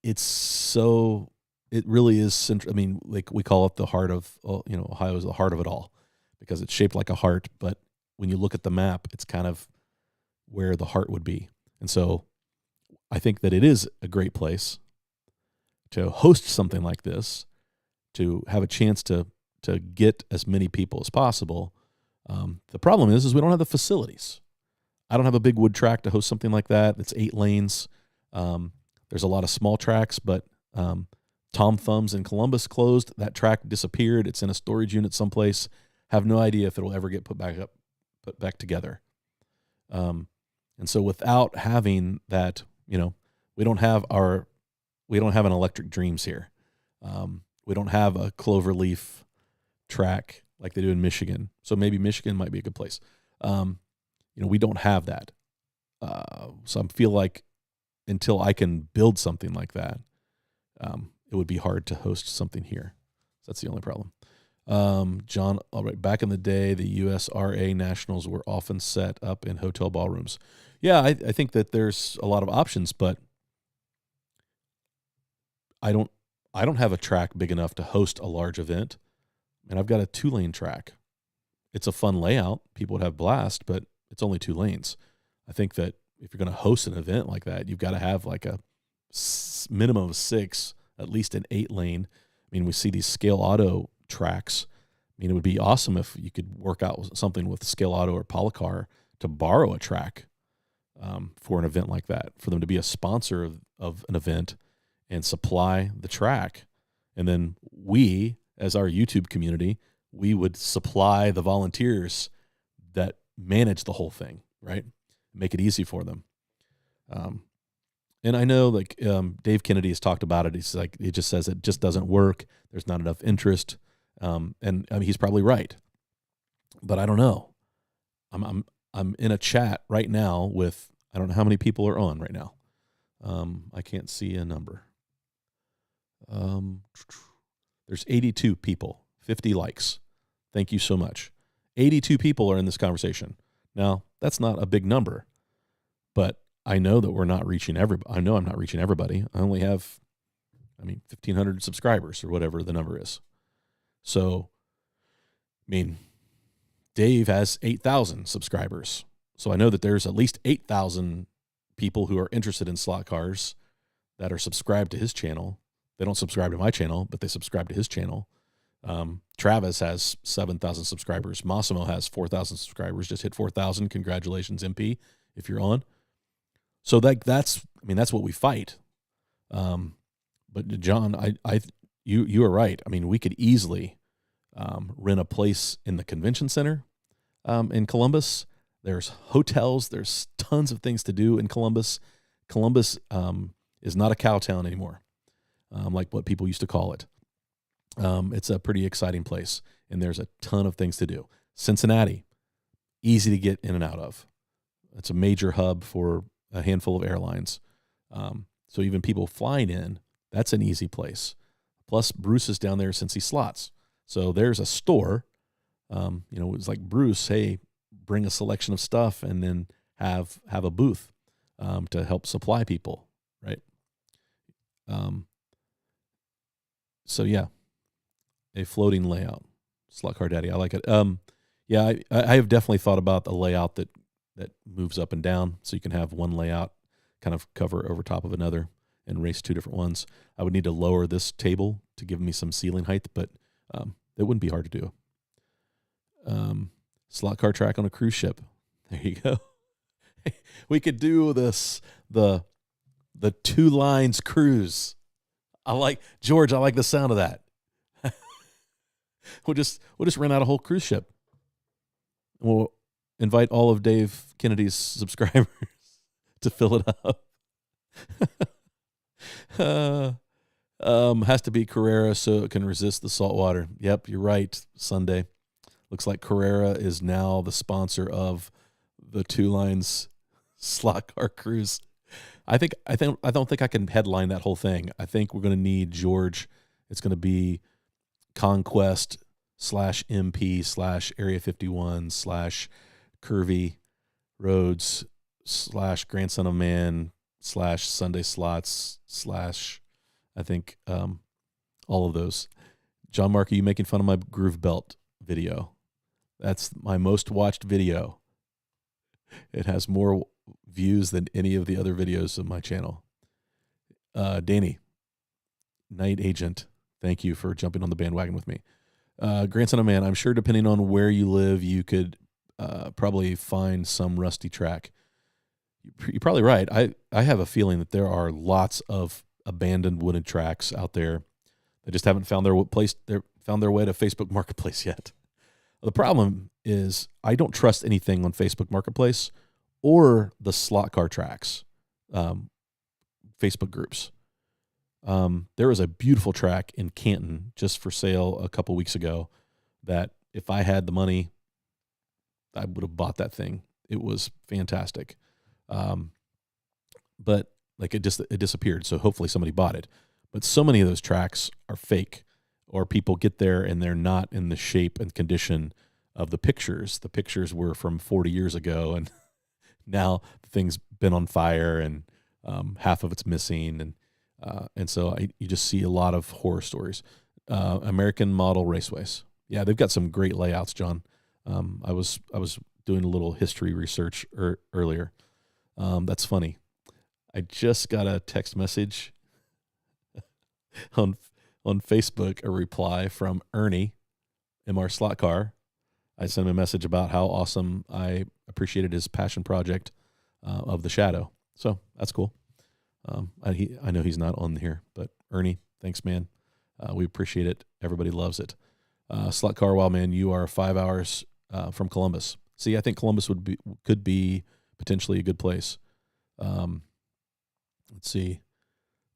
It's so. It really is central. We call it the heart of. Ohio is the heart of it all, because it's shaped like a heart. But when you look at the map, it's kind of where the heart would be, and so I think that it is a great place to host something like this, to have a chance to get as many people as possible. The problem is we don't have the facilities. I don't have a big wood track to host something like that. It's 8 lanes. There's a lot of small tracks, but Tom Thumbs in Columbus closed. That track disappeared. It's in a storage unit someplace. Have no idea if it'll ever get put back together. And so without having that, we don't have an Electric Dreams here. We don't have a Cloverleaf track like they do in Michigan. So maybe Michigan might be a good place. We don't have that. So I feel like until I can build something like that, it would be hard to host something here. So that's the only problem. John, all right, back in the day, the USRA Nationals were often set up in hotel ballrooms. Yeah, I think that there's a lot of options, but I don't have a track big enough to host a large event. And I've got a 2-lane track. It's a fun layout. People would have blast, but it's only 2 lanes. I think that if you're going to host an event like that, you've got to have a minimum of 6, at least an 8-lane. We see these Scale Auto tracks. It would be awesome if you could work out something with Scale Auto or Polycar to borrow a track for an event like that, for them to be a sponsor of an event and supply the track. And then we, as our YouTube community, we would supply the volunteers that manage the whole thing, right? Make it easy for them. And I know Dave Kennedy has talked about it. He's he just says it just doesn't work. There's not enough interest. And he's probably right, but I don't know. I'm in a chat right now with, I don't know how many people are on right now. I can't see a number. There's 82 people, 50 likes. Thank you so much. 82 people are in this conversation. Now, that's not a big number, but I know that we're not reaching everybody. I know I'm not reaching everybody. I only have, 1,500 subscribers or whatever the number is. So, Dave has 8,000 subscribers. So I know that there's at least 8,000 people who are interested in slot cars that are subscribed to his channel. They don't subscribe to my channel, but they subscribe to his channel. Travis has 7,000 subscribers. Massimo has 4,000 subscribers. Just hit 4,000. Congratulations, MP, if you're on. So that's what we fight. But John, you are right. We could easily rent a place in the convention center in Columbus. There's hotels. There's tons of things to do in Columbus. Columbus is not a cow town anymore, like what people used to call it. It's a pretty exciting place, and there's a ton of things to do. Cincinnati, easy to get in and out of. It's a major hub for a handful of airlines. So even people flying in, that's an easy place. Plus, Bruce is down there since he slots. So there's a store. It's like, Bruce, hey, bring a selection of stuff and then have a booth to help supply people, right? So yeah, a floating layout. Slot Car Daddy, I like it. I have definitely thought about the layout that moves up and down, so you can have one layout kind of cover over top of another and race two different ones. I would need to lower this table to give me some ceiling height, but it wouldn't be hard to do. Slot car track on a cruise ship. There you go. We could do this, the 2 lines cruise. I like the sound of that. We'll just rent out a whole cruise ship. We'll invite all of Dave Kennedy's subscribers to fill it up. Has to be Carrera so it can resist the salt water. Yep, you're right, Sunday. Looks like Carrera is now the sponsor of the 2 lines slot car cruise. I don't think I can headline that whole thing. I think we're going to need George. It's going to be Conquest /MP /Area 51 /Curvy Roads /Grandson of Man /Sunday Slots I think all of those. John Mark, are you making fun of my groove belt video? That's my most watched video. It has more views than any of the other videos on my channel. Danny, Night Agent, thank you for jumping on the bandwagon with me. Grandson of Man, I'm sure depending on where you live, you could probably find some rusty track. You're probably right. I have a feeling that there are lots of abandoned wooden tracks out there that just haven't found their way to Facebook Marketplace yet. The problem is I don't trust anything on Facebook Marketplace or the slot car tracks Facebook groups. There was a beautiful track in Canton just for sale a couple weeks ago that if I had the money, I would have bought that thing. It was fantastic. But like it disappeared. So hopefully somebody bought it. But so many of those tracks are fake, or people get there and they're not in the shape and condition of the pictures. The pictures were from 40 years ago, and now the thing's been on fire and half of it's missing. And so you just see a lot of horror stories. American Model Raceways. Yeah, they've got some great layouts, John. I was doing a little history research earlier. That's funny. I just got a text message on Facebook, a reply from Ernie, MR Slot Car. I sent him a message about how awesome I appreciated his passion project of the Shadow. So that's cool. I know he's not on here, but Ernie, thanks, man. We appreciate it. Everybody loves it. Slot Car, wow, man, you are 5 hours from Columbus. See, I think Columbus could be potentially a good place. Let's see.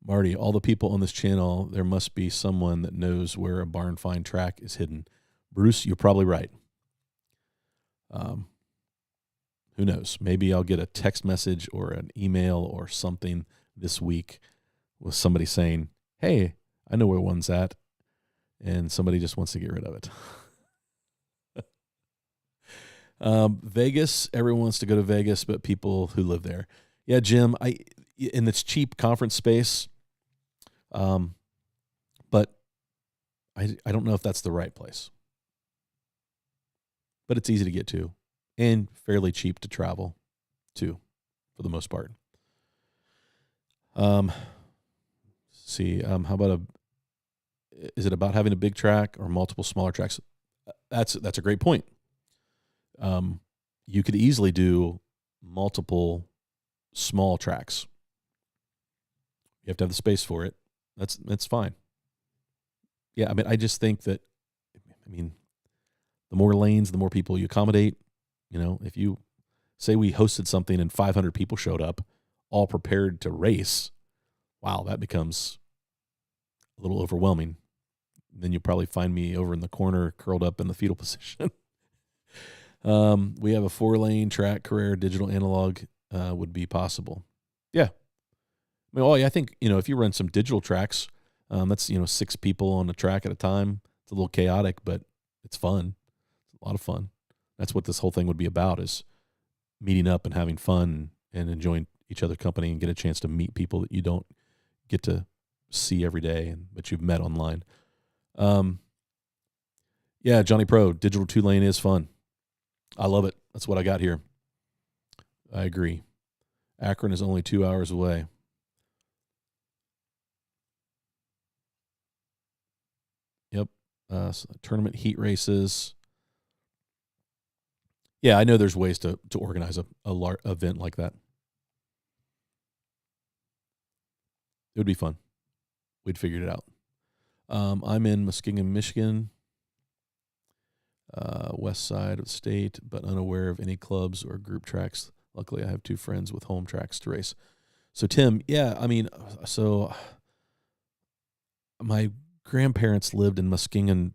Marty, all the people on this channel, there must be someone that knows where a barn find track is hidden. Bruce, you're probably right. Who knows? Maybe I'll get a text message or an email or something this week with somebody saying, hey, I know where one's at, and somebody just wants to get rid of it. Vegas, everyone wants to go to Vegas, but people who live there. Yeah, Jim, in its cheap conference space, but I don't know if that's the right place. But it's easy to get to and fairly cheap to travel to, for the most part. See, how about is it about having a big track or multiple smaller tracks? That's a great point. You could easily do multiple small tracks. You have to have the space for it. That's fine. Yeah, I mean, I just think that, the more lanes, the more people you accommodate. If you say we hosted something and 500 people showed up, all prepared to race. Wow, that becomes a little overwhelming. Then you'll probably find me over in the corner, curled up in the fetal position. We have a 4-lane track, Carrera, digital, analog would be possible. Yeah. I think, if you run some digital tracks, that's, 6 people on a track at a time. It's a little chaotic, but it's fun. It's a lot of fun. That's what this whole thing would be about, is meeting up and having fun and enjoying each other's company and get a chance to meet people that you don't get to see every day, but you've met online. Yeah, Johnny Pro, digital 2-lane is fun. I love it. That's what I got here. I agree. Akron is only 2 hours away. Yep. So tournament heat races. Yeah, I know there's ways to organize a large event like that. It would be fun. We'd figured it out. I'm in Muskegon, Michigan, west side of the state, but unaware of any clubs or group tracks. Luckily, I have 2 friends with home tracks to race. So, Tim, yeah, so my grandparents lived in Muskegon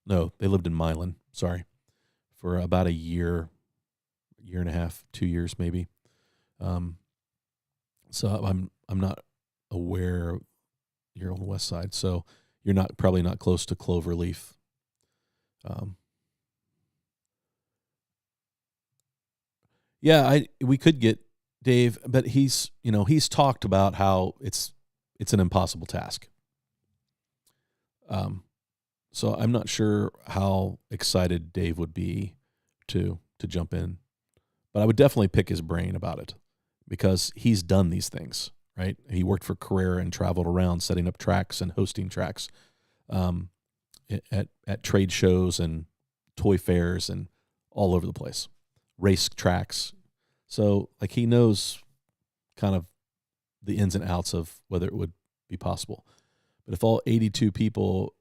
they lived in Milan, for about a year and a half, 2 years maybe. So I'm not aware you're on the west side, so you're probably not close to Cloverleaf. Yeah, we could get Dave, but he's talked about how it's an impossible task. So I'm not sure how excited Dave would be to jump in, but I would definitely pick his brain about it because he's done these things, right? He worked for Carrera and traveled around setting up tracks and hosting tracks at trade shows and toy fairs and all over the place, race tracks. So he knows kind of the ins and outs of whether it would be possible. But if all 82 people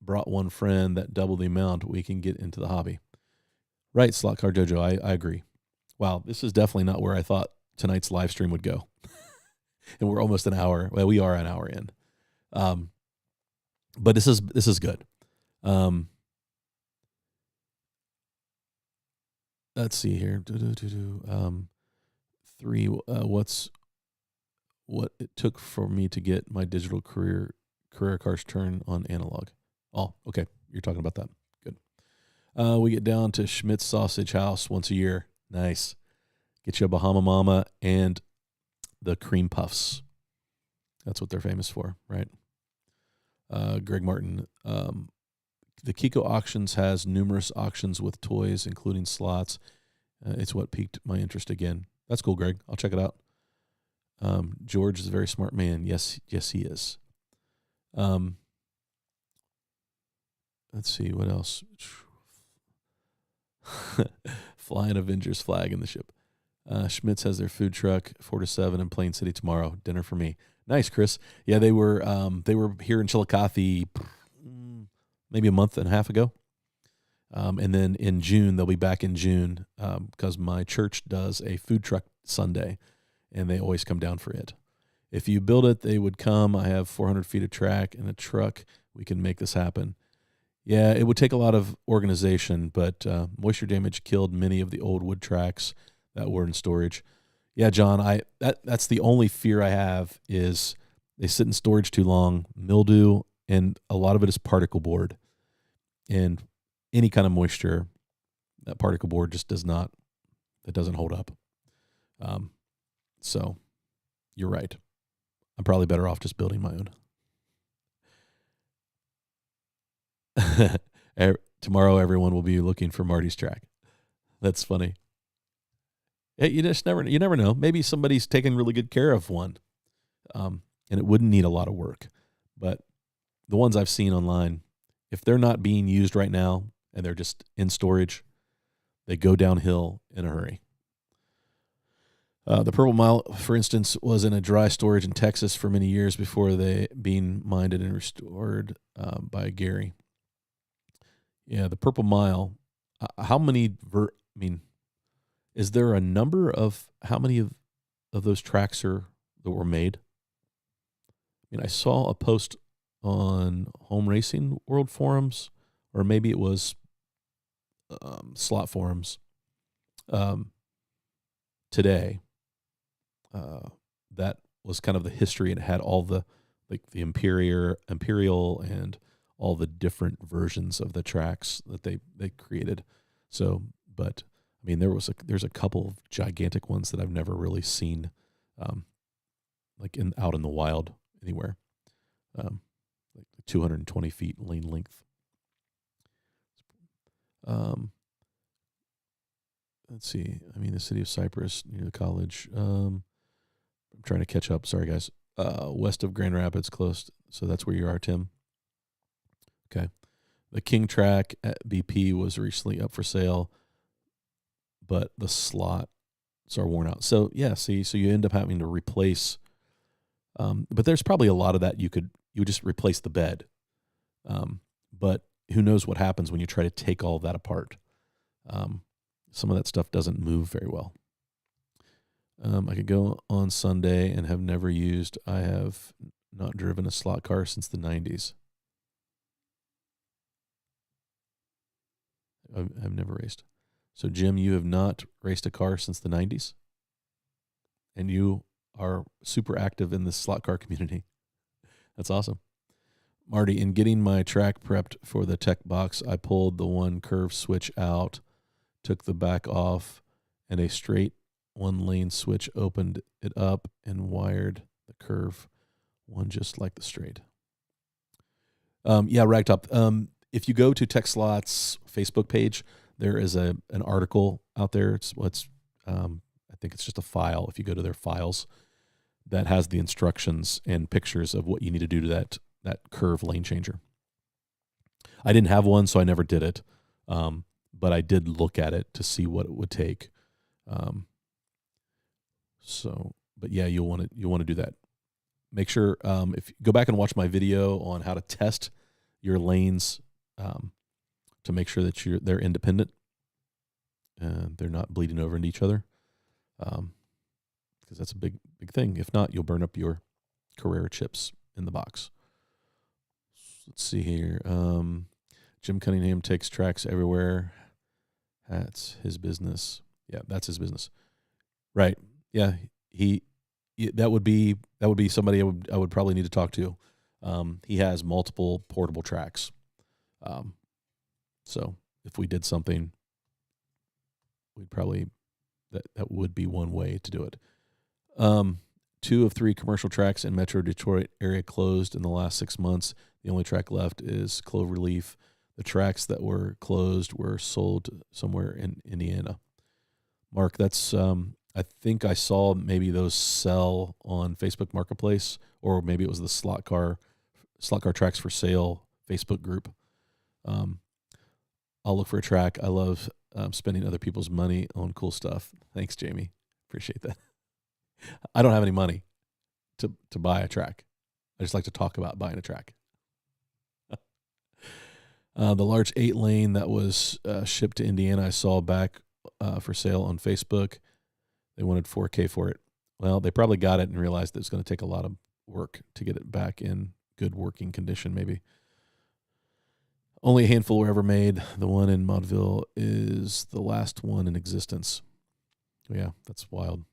brought one friend, that double the amount, we can get into the hobby. Right, Slot Car Dojo, I agree. Wow, this is definitely not where I thought tonight's live stream would go. And we're almost an hour. Well, we are an hour in. But this is good. Let's see here. 3. What it took for me to get my digital career cars turn on analog. Oh, okay. You're talking about that. Good. We get down to Schmidt's Sausage House once a year. Nice. Get you a Bahama Mama and the cream puffs. That's what they're famous for, right? Greg Martin. The Kiko Auctions has numerous auctions with toys, including slots. It's what piqued my interest again. That's cool, Greg. I'll check it out. George is a very smart man. Yes, he is. Let's see, what else? Flying Avengers flag in the ship. Schmitz has their food truck, 4 to 7 in Plain City tomorrow. Dinner for me. Nice, Chris. Yeah, they were here in Chillicothe maybe a month and a half ago. And then in June, they'll be back in June because my church does a food truck Sunday, and they always come down for it. If you build it, they would come. I have 400 feet of track and a truck. We can make this happen. Yeah, it would take a lot of organization, but moisture damage killed many of the old wood tracks that were in storage. Yeah, John, that's the only fear I have is they sit in storage too long, mildew, and a lot of it is particle board. And any kind of moisture, that particle board just doesn't hold up. So you're right. I'm probably better off just building my own. Tomorrow, everyone will be looking for Marty's track. That's funny. You never know. Maybe somebody's taking really good care of one, and it wouldn't need a lot of work. But the ones I've seen online, if they're not being used right now and they're just in storage, they go downhill in a hurry. The Purple Mile, for instance, was in a dry storage in Texas for many years before they being mined and restored by Gary. Yeah, the Purple Mile. How many? Is there a number of how many of those tracks that were made? I mean, I saw a post on Home Racing World forums, or maybe it was slot forums today. That was kind of the history, and it had all the the Imperial and all the different versions of the tracks that they created. So, but I mean, there's a couple of gigantic ones that I've never really seen, like out in the wild anywhere, like 220 feet lane length. Let's see. I mean, the city of Cypress near the college. I'm trying to catch up. Sorry, guys. West of Grand Rapids, close. So that's where you are, Tim. Okay. The King track at BP was recently up for sale, but the slots are worn out. So yeah, see, so you end up having to replace. But there's probably a lot of that you would just replace the bed. But who knows what happens when you try to take all of that apart. Some of that stuff doesn't move very well. I could go on Sunday and have never used. I have not driven a slot car since the 90s. I've never raced. So, Jim, you have not raced a car since the 90s? And you are super active in the slot car community. That's awesome. Marty, in getting my track prepped for the tech box, I pulled the one curve switch out, took the back off, and a straight one-lane switch opened it up and wired the curve one just like the straight. Yeah, Ragtop. If you go to Tech Slots Facebook page, there is an article out there. I think it's just a file. If you go to their files, that has the instructions and pictures of what you need to do to that curve lane changer. I didn't have one, so I never did it. But I did look at it to see what it would take. But yeah, you'll want to do that. Make sure if you go back and watch my video on how to test your lanes to make sure that they're independent and they're not bleeding over into each other, because that's a big thing. If not, you'll burn up your Carrera chips in the box. Let's see here. Jim Cunningham takes tracks everywhere. That's his business. Yeah, that's his business. Right. Yeah, that would be somebody I would probably need to talk to. He has multiple portable tracks. So if we did something, we'd probably that would be one way to do it. 2 of 3 commercial tracks in Metro Detroit area closed in the last 6 months. The only track left is Cloverleaf. The tracks that were closed were sold somewhere in Indiana. Mark, that's I think I saw maybe those sell on Facebook Marketplace, or maybe it was the slot car tracks for sale Facebook group. I'll look for a track. I love spending other people's money on cool stuff. Thanks, Jamie. Appreciate that. I don't have any money to buy a track. I just like to talk about buying a track. The large 8-lane that was shipped to Indiana, I saw back for sale on Facebook. They wanted $4,000 for it. Well, they probably got it and realized that it's going to take a lot of work to get it back in good working condition, maybe. Only a handful were ever made. The one in Maudeville is the last one in existence. Yeah, that's wild.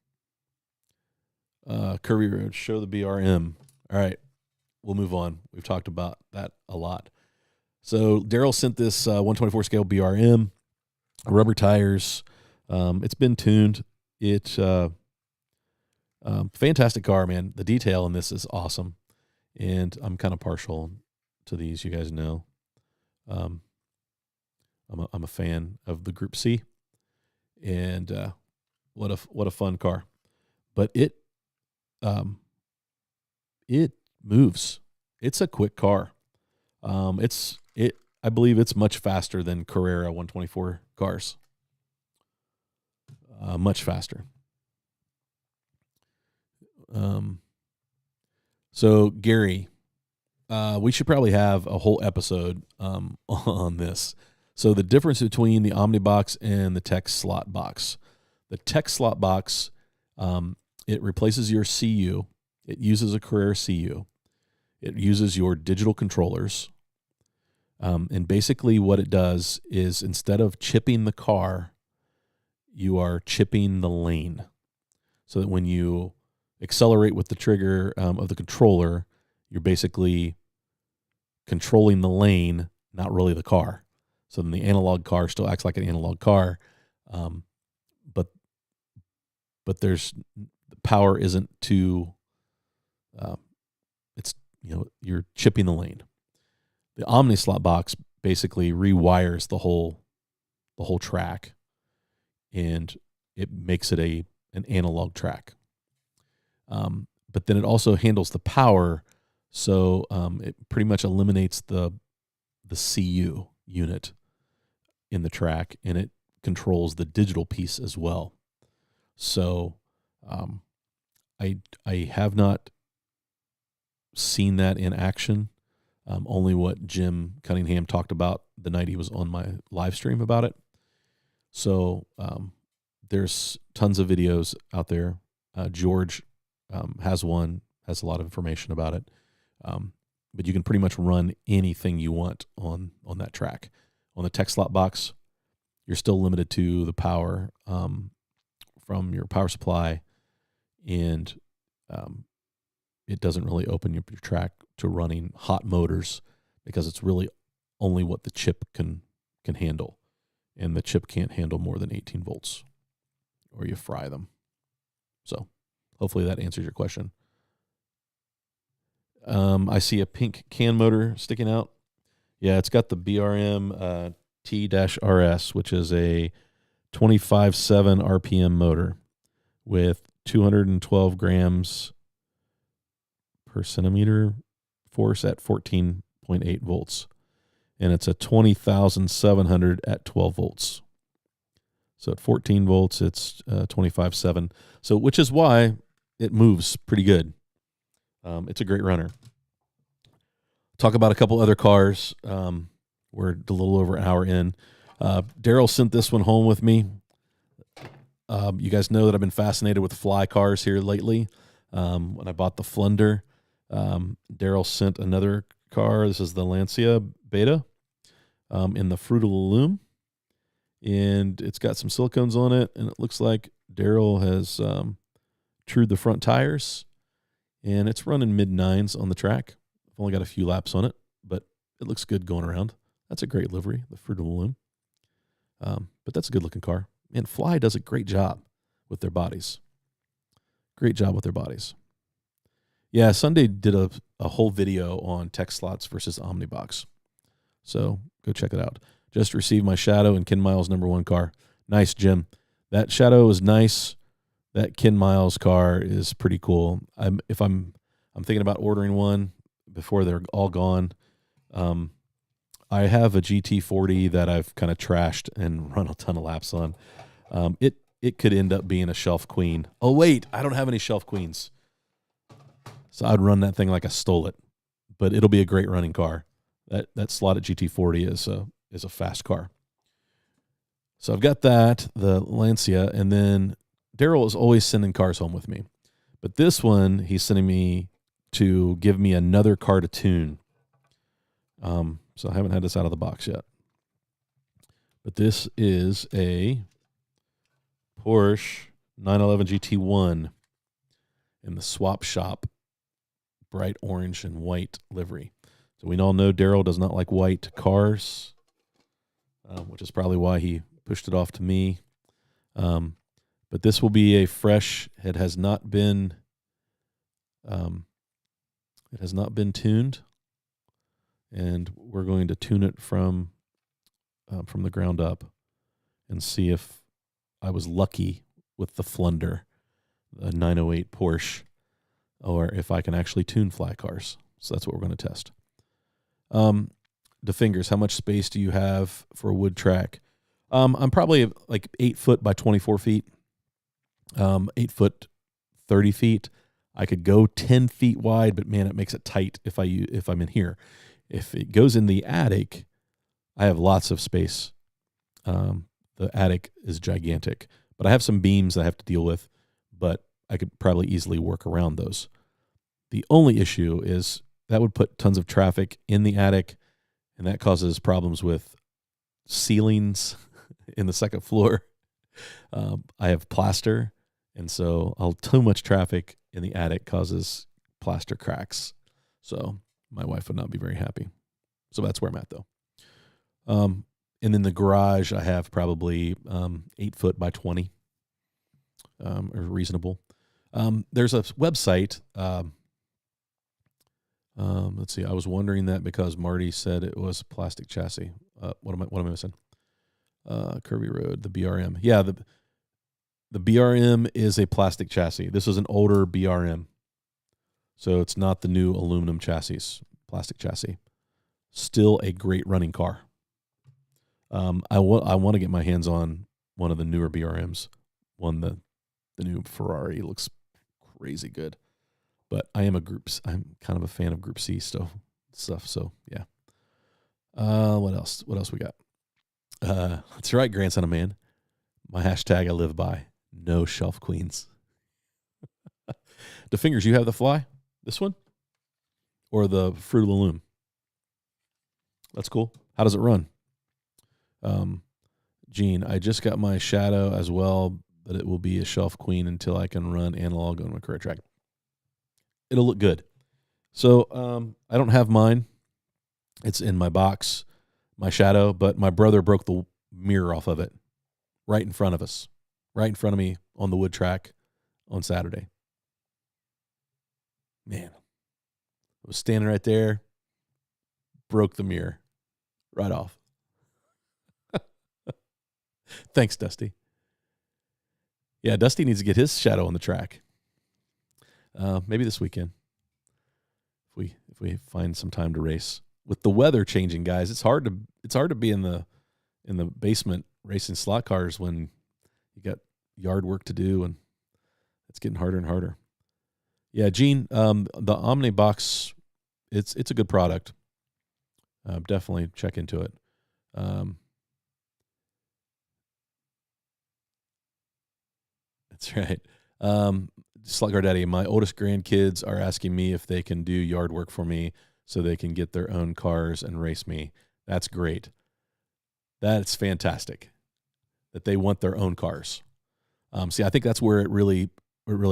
Kirby Road, show the BRM. All right, we'll move on. We've talked about that a lot. So Daryl sent this 124 scale BRM, rubber tires. It's been tuned. It's fantastic car, man. The detail in this is awesome, and I'm kind of partial to these. You guys know, I'm a fan of the Group C, and what a fun car. But it moves. It's a quick car. I believe it's much faster than Carrera 124 cars. Much faster. So Gary, we should probably have a whole episode on this. So the difference between the Omnibox and the Tech Slot Box. The tech slot box, it replaces your CU. It uses a Carrera CU. It uses your digital controllers. And basically what it does is instead of chipping the car, you are chipping the lane. So that when you accelerate with the trigger of the controller, you're basically controlling the lane, not really the car. So then the analog car still acts like an analog car, but there's the power isn't too. It's you're chipping the lane. The Omni slot box basically rewires the whole track, and it makes it an analog track. But then it also handles the power, so it pretty much eliminates the CU unit in the track, and it controls the digital piece as well. So I have not seen that in action. Only what Jim Cunningham talked about the night he was on my live stream about it. So there's tons of videos out there. George has one, has a lot of information about it. But you can pretty much run anything you want on that track. On the tech slot box, you're still limited to the power from your power supply, and it doesn't really open your track to running hot motors because it's really only what the chip can handle, and the chip can't handle more than 18 volts, or you fry them. So hopefully that answers your question. I see a pink can motor sticking out. Yeah, it's got the BRM T-RS, which is a 25.7 RPM motor with 212 grams per centimeter force at 14.8 volts. And it's a 20,700 at 12 volts. So at 14 volts, it's 25.7. So, which is why it moves pretty good. It's a great runner. Talk about a couple other cars. We're a little over an hour in. Daryl sent this one home with me. You guys know that I've been fascinated with fly cars here lately. When I bought the Flunder, Daryl sent another car. This is the Lancia Beta in the Fruit of the Loom. And it's got some silicones on it, and it looks like Daryl has trued the front tires, and it's running mid-9s on the track. I've only got a few laps on it, but it looks good going around. That's a great livery, the Fruit of the Loom. But that's a good-looking car. And Fly does a great job with their bodies. Great job with their bodies. Yeah, Sunday did a whole video on tech slots versus Omnibox. So go check it out. Just received my Shadow and Ken Miles' #1 car. Nice, Jim. That Shadow is nice. That Ken Miles car is pretty cool. I'm thinking about ordering one before they're all gone. I have a GT40 that I've kind of trashed and run a ton of laps on. It could end up being a shelf queen. Oh wait, I don't have any shelf queens, so I'd run that thing like I stole it. But it'll be a great running car. That slotted GT40 is a fast car. So I've got that, the Lancia, and then Daryl is always sending cars home with me. But this one, he's sending me to give me another car to tune. So I haven't had this out of the box yet. But this is a Porsche 911 GT1 in the Swap Shop bright orange and white livery. So we all know Daryl does not like white cars, which is probably why he pushed it off to me. But this will be a fresh. It has not been tuned, and we're going to tune it from the ground up and see if I was lucky with the Flunder, the 908 Porsche, or if I can actually tune fly cars. So that's what we're going to test. The fingers, how much space do you have for a wood track? I'm probably like 8 foot by 24 feet, 8 foot, 30 feet. I could go 10 feet wide, but man, it makes it tight if I'm in here. If it goes in the attic, I have lots of space. The attic is gigantic, But I have some beams I have to deal with, but I could probably easily work around those. The only issue is that would put tons of traffic in the attic, and that causes problems with ceilings in the second floor. I have plaster, and so too much traffic in the attic causes plaster cracks. So my wife would not be very happy. So that's where I'm at, though. And then the garage, I have probably 8 foot by 20, or reasonable. There's a website. Let's see. I was wondering that because Marty said it was a plastic chassis. What am I missing? Curvy Road, the BRM. Yeah, the BRM is a plastic chassis. This is an older BRM, so it's not the new aluminum chassis, plastic chassis. Still a great running car. I want to get my hands on one of the newer BRMs. The new Ferrari looks crazy good. But I'm kind of a fan of Group C stuff. So yeah. What else we got? That's right, grandson of man. My hashtag I live by: no shelf queens. The fingers, you have the fly? This one? Or the Fruit of the Loom? That's cool. How does it run? Gene, I just got my Shadow as well, but it will be a shelf queen until I can run analog on my career track. It'll look good. So I don't have mine. It's in my box, my Shadow, but my brother broke the mirror off of it right in front of us, right in front of me on the wood track on Saturday. Man, I was standing right there, broke the mirror right off. Thanks, Dusty. Yeah, Dusty needs to get his Shadow on the track. Maybe this weekend, if we find some time to race. With the weather changing, guys, it's hard to be in the basement racing slot cars when you got yard work to do, and it's getting harder and harder. Yeah, Gene, the Omni box, it's a good product. Definitely check into it. That's right. Slugger Daddy, my oldest grandkids are asking me if they can do yard work for me so they can get their own cars and race me. That's great. That's fantastic that they want their own cars. See, I think that's where it really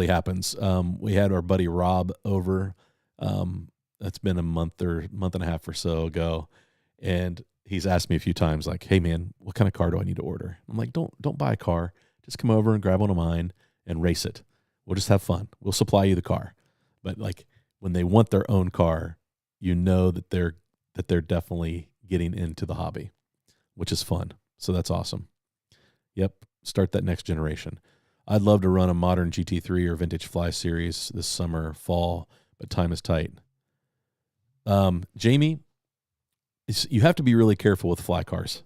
happens. We had our buddy Rob over. That's been a month and a half or so ago, and he's asked me a few times, like, "Hey, man, what kind of car do I need to order?" I'm like, "Don't buy a car. Just come over and grab one of mine and race it. We'll just have fun. We'll supply you the car." But like when they want their own car, you know that they're definitely getting into the hobby, which is fun. So that's awesome. Yep, start that next generation. I'd love to run a modern GT3 or vintage Fly series this summer, fall, but time is tight. Jamie, you have to be really careful with fly cars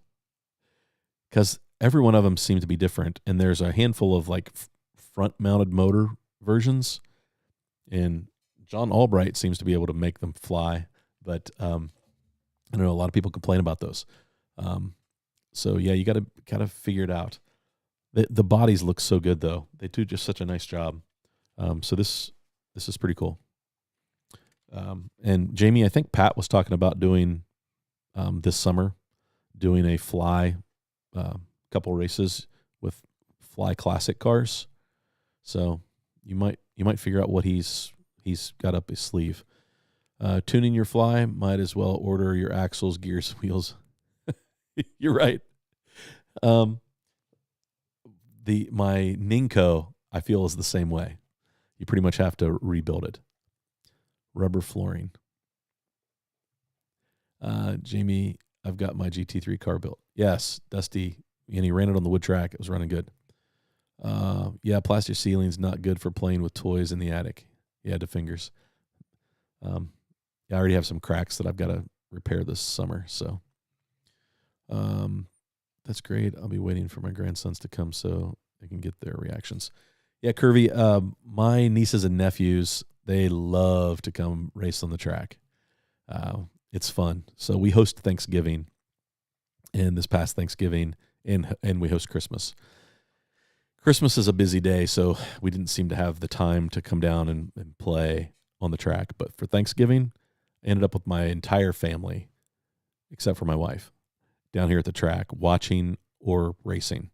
because every one of them seems to be different, and there's a handful of like front-mounted motor versions, and John Albright seems to be able to make them fly, but I know a lot of people complain about those. So yeah, you gotta figure it out. The bodies look so good though; they do just such a nice job. So this is pretty cool. And Jamie, I think Pat was talking about doing this summer, doing a fly couple races with Fly Classic cars. So you might figure out what he's got up his sleeve. Tuning your Fly, might as well order your axles, gears, wheels. You're right. My Ninko, I feel, is the same way. You pretty much have to rebuild it. Rubber flooring. Jamie, I've got my GT3 car built. Yes, Dusty, and he ran it on the wood track. It was running good. Yeah, plastic ceiling's not good for playing with toys in the attic. Yeah, to fingers. Yeah, I already have some cracks that I've got to repair this summer. So, that's great. I'll be waiting for my grandsons to come so they can get their reactions. Yeah, Curvy, my nieces and nephews, they love to come race on the track. It's fun. So we host Thanksgiving, and this past Thanksgiving, and we host Christmas. Christmas is a busy day, so we didn't seem to have the time to come down and play on the track. But for Thanksgiving, I ended up with my entire family, except for my wife, down here at the track watching or racing.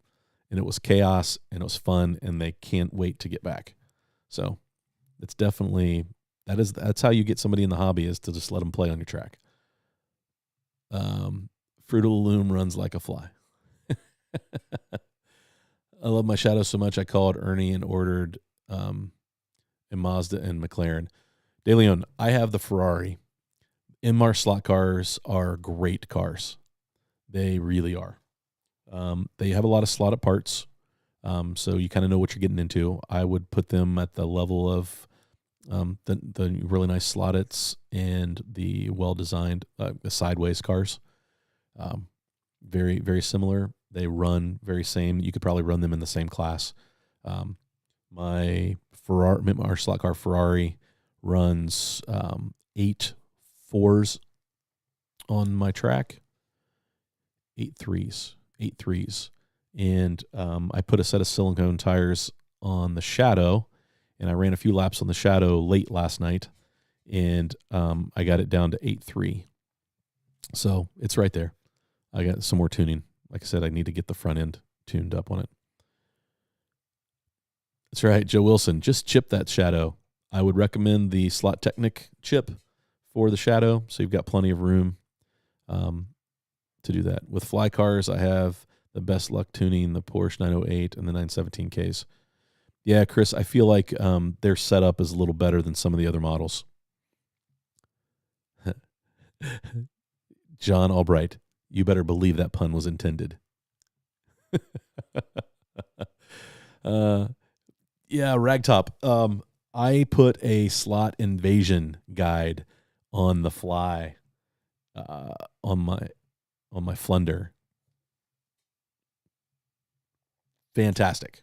And it was chaos and it was fun, and they can't wait to get back. So it's definitely, that's how you get somebody in the hobby, is to just let them play on your track. Fruit of the Loom runs like a fly. I love my Shadow so much I called Ernie and ordered a Mazda and McLaren. De Leon, I have the Ferrari. Inmar slot cars are great cars. They really are. They have a lot of slotted parts, so you kind of know what you're getting into. I would put them at the level of the really nice slotteds and the well-designed the sideways cars. Very, very similar. They run very same. You could probably run them in the same class. My slot car Ferrari runs 8 4s on my track, 8 3s. And I put a set of silicone tires on the Shadow, and I ran a few laps on the Shadow late last night, and I got it down to 8 3. So it's right there. I got some more tuning. Like I said, I need to get the front end tuned up on it. That's right, Joe Wilson. Just chip that Shadow. I would recommend the Slot Technic chip for the Shadow, so you've got plenty of room to do that. With fly cars, I have the best luck tuning, the Porsche 908 and the 917Ks. Yeah, Chris, I feel like their setup is a little better than some of the other models. John Albright, you better believe that pun was intended. Yeah, Ragtop. I put a slot invasion guide on the fly on my Flunder. Fantastic.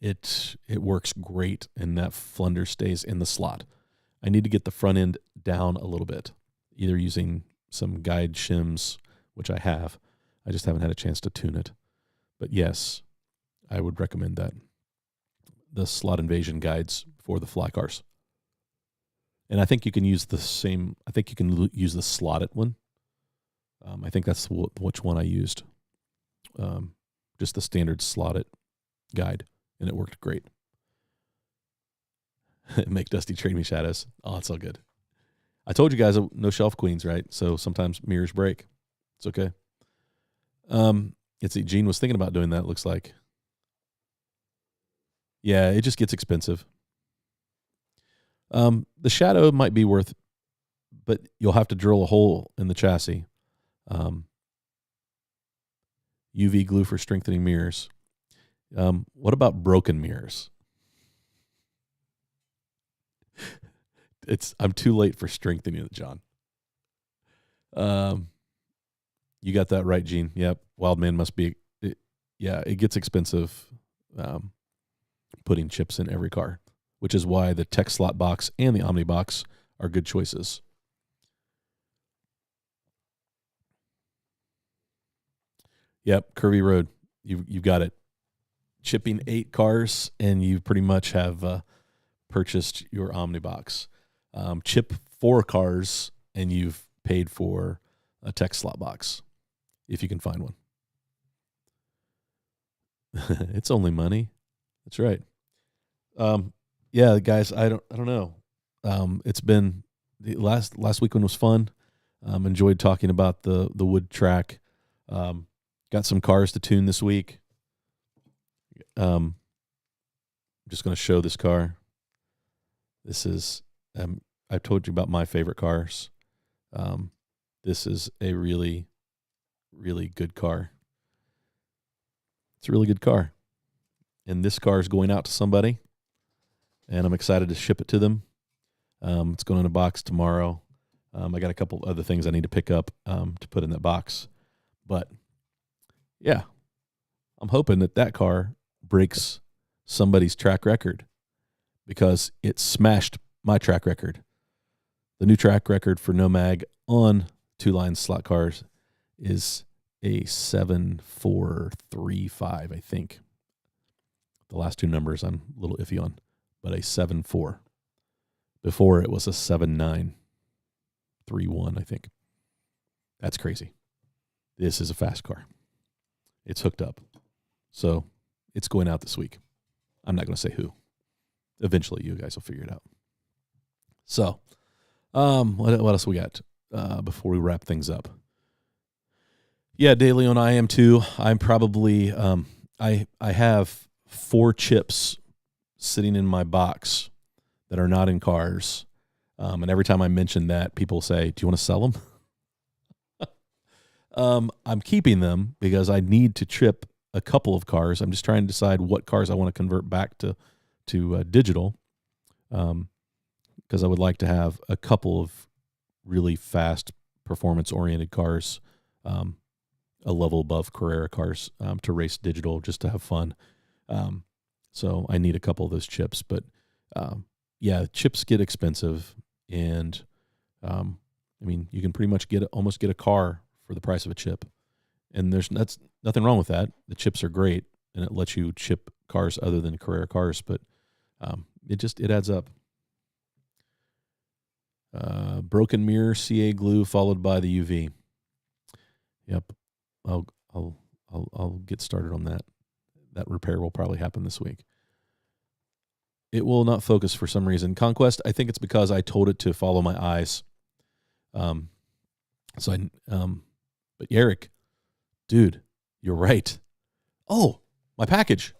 It works great, and that Flunder stays in the slot. I need to get the front end down a little bit, either using some guide shims, which I have. I just haven't had a chance to tune it. But yes, I would recommend that. The slot invasion guides for the fly cars. And I think you can use the same, I think you can use the slotted one. I think that's which one I used. Just the standard slotted guide, and it worked great. Make Dusty trade me shadows. Oh, it's all good. I told you guys no shelf queens, right? So sometimes mirrors break. It's okay. Gene was thinking about doing that, it looks like. Yeah, it just gets expensive. The Shadow might be worth, but you'll have to drill a hole in the chassis. UV glue for strengthening mirrors. What about broken mirrors? I'm too late for strengthening it, John. You got that right, Gene. Yep. Wildman must be. It gets expensive putting chips in every car, which is why the Tech Slot box and the Omni box are good choices. Yep, Curvy Road. You've got it. Chipping 8 cars, and you pretty much have purchased your Omni box. Chip 4 cars, and you've paid for a Tech Slot box, if you can find one. It's only money. That's right. Yeah, guys, I don't know. It's been the last weekend was fun. Enjoyed talking about the wood track. Got some cars to tune this week. I'm just going to show this car. This is I've told you about my favorite cars. This is a really, really good car. It's a really good car. And this car is going out to somebody, and I'm excited to ship it to them. It's going in a box tomorrow. I got a couple other things I need to pick up to put in that box. But, yeah, I'm hoping that car breaks somebody's track record, because it smashed my track record. The new track record for No Mag on 2-line slot cars is a 7435, I think. The last two numbers I'm a little iffy on, but a 74. Before it was a 7931, I think. That's crazy. This is a fast car. It's hooked up. So it's going out this week. I'm not going to say who. Eventually, you guys will figure it out. So, what else we got before we wrap things up? Yeah, De Leon, I am too. I'm probably, I have 4 chips sitting in my box that are not in cars. And every time I mention that, people say, do you want to sell them? I'm keeping them because I need to chip a couple of cars. I'm just trying to decide what cars I want to convert back to digital, because I would like to have a couple of really fast, performance-oriented cars, a level above Carrera cars, to race digital just to have fun. So I need a couple of those chips. But, yeah, chips get expensive, and, I mean, you can pretty much almost get a car for the price of a chip. And that's nothing wrong with that. The chips are great, and it lets you chip cars other than Carrera cars, but it adds up. Broken mirror, CA glue, followed by the UV. Yep, I'll get started on that. That repair will probably happen this week. It will not focus for some reason. Conquest, I think it's because I told it to follow my eyes. But Eric, dude, you're right. Oh, my package.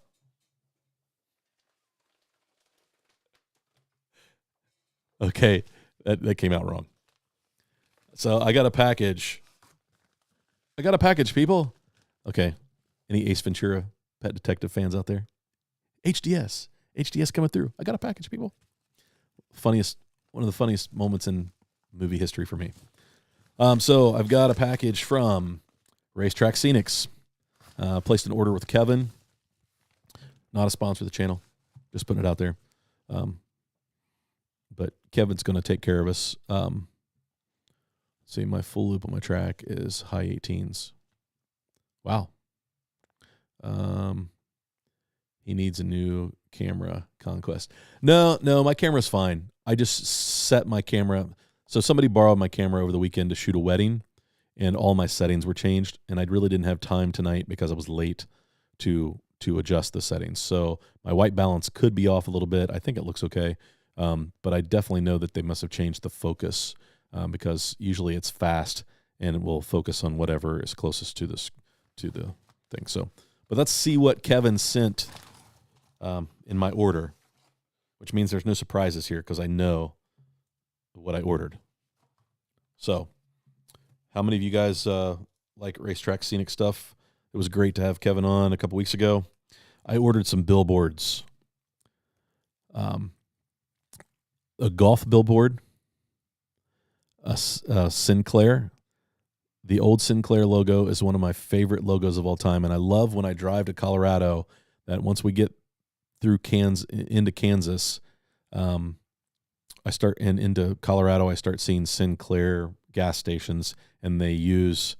Okay, that came out wrong. So I got a package. People. Okay, any Ace Ventura Pet Detective fans out there? HDS coming through. I got a package, people. One of the funniest moments in movie history for me. So I've got a package from Racetrack Scenics. Placed an order with Kevin. Not a sponsor of the channel. Just putting it out there. But Kevin's going to take care of us. See, my full loop on my track is high 18s. Wow. He needs a new camera, Conquest. No, my camera's fine. I just set my camera. So somebody borrowed my camera over the weekend to shoot a wedding, and all my settings were changed, and I really didn't have time tonight because I was late to adjust the settings. So my white balance could be off a little bit. I think it looks okay. But I definitely know that they must have changed the focus, because usually it's fast and it will focus on whatever is closest to the thing. So, but let's see what Kevin sent in my order, which means there's no surprises here because I know what I ordered. So, how many of you guys like Racetrack Scenic stuff? It was great to have Kevin on a couple weeks ago. I ordered some billboards. A golf billboard, a Sinclair. The old Sinclair logo is one of my favorite logos of all time, and I love when I drive to Colorado that once we get through into Kansas, into Colorado, I start seeing Sinclair gas stations, and they use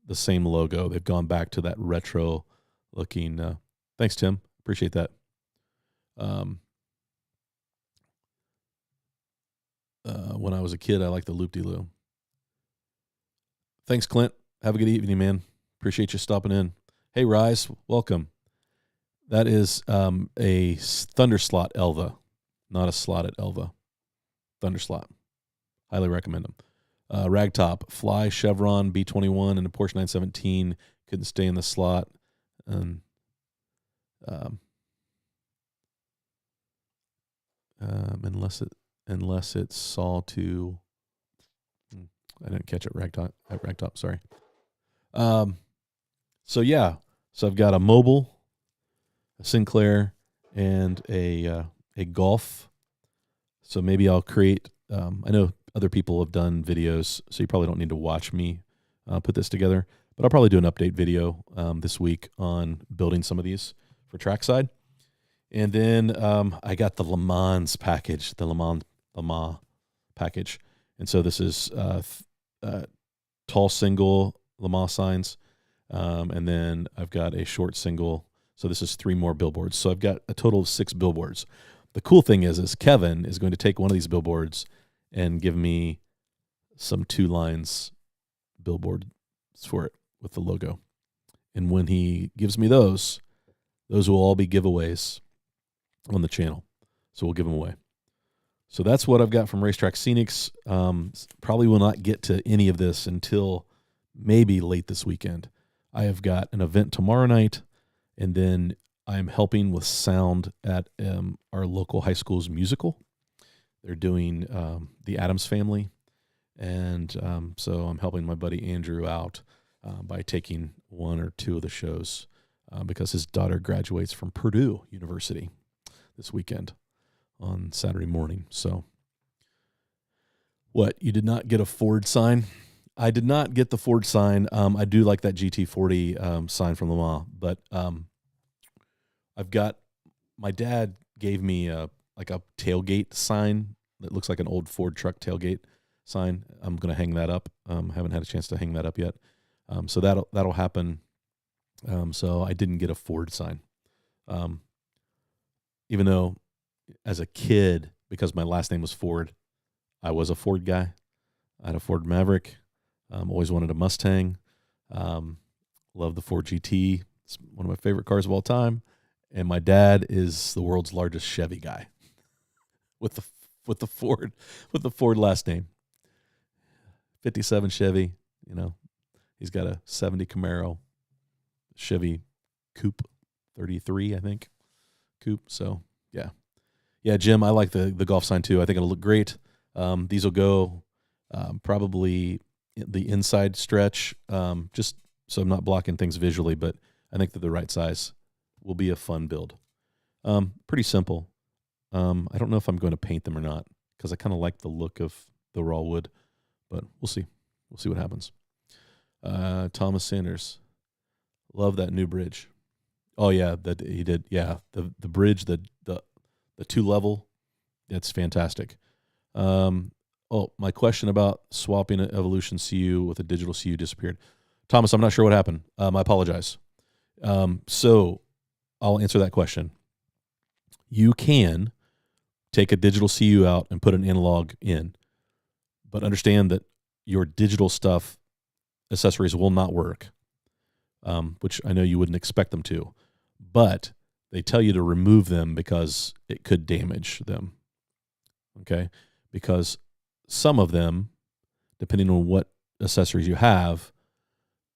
the same logo. They've gone back to that retro looking. Thanks, Tim. Appreciate that. When I was a kid, I liked the loop-de-loo. Thanks, Clint. Have a good evening, man. Appreciate you stopping in. Hey, Rise, welcome. That is a Thunderslot Elva, not a slotted Elva. Thunderslot. Highly recommend them. Ragtop, Fly, Chevron, B21, and a Porsche 917 couldn't stay in the slot. And unless it's saw to, I didn't catch it. Ragtop. Sorry. So I've got a mobile, a Sinclair, and a Golf. So maybe I'll create. I know other people have done videos, so you probably don't need to watch me put this together. But I'll probably do an update video this week on building some of these for trackside. And then I got the Le Mans package, the Le Mans package. And so this is tall single Le Mans signs. And then I've got a short single. So this is 3 more billboards. So I've got a total of 6 billboards. The cool thing is Kevin is going to take one of these billboards and give me some 2 lines billboards for it with the logo. And when he gives me those will all be giveaways on the channel. So we'll give them away. So that's what I've got from Racetrack Scenics. Probably will not get to any of this until maybe late this weekend. I have got an event tomorrow night, and then I'm helping with sound at our local high school's musical. They're doing The Addams Family, and so I'm helping my buddy Andrew out by taking 1 or 2 of the shows because his daughter graduates from Purdue University this weekend on Saturday morning. So what, you did not get a Ford sign? I did not get the Ford sign. I do like that GT40 sign from Le Mans, but I've got, my dad gave me like a tailgate sign that looks like an old Ford truck tailgate sign. I'm going to hang that up. Haven't had a chance to hang that up yet. So that'll happen. So I didn't get a Ford sign. Even though as a kid, because my last name was Ford, I was a Ford guy. I had a Ford Maverick. Always wanted a Mustang. Love the Ford GT. It's one of my favorite cars of all time. And my dad is the world's largest Chevy guy with the Ford last name. 57 Chevy, you know. He's got a 70 Camaro, Chevy Coupe 33, I think. Coupe. So yeah, Jim, I like the golf sign too. I think it'll look great. These will go probably the inside stretch, just so I'm not blocking things visually, but I think they're the right size. Will be a fun build. Pretty simple. I don't know if I'm going to paint them or not because I kind of like the look of the raw wood, but we'll see. We'll see what happens. Thomas Sanders, love that new bridge. Oh yeah, that he did. Yeah, the bridge, the 2-level, that's fantastic. My question about swapping an Evolution CU with a digital CU disappeared. Thomas, I'm not sure what happened. I apologize. So I'll answer that question. You can take a digital CU out and put an analog in, but understand that your digital stuff, accessories will not work, which I know you wouldn't expect them to, but they tell you to remove them because it could damage them, okay? Because some of them, depending on what accessories you have,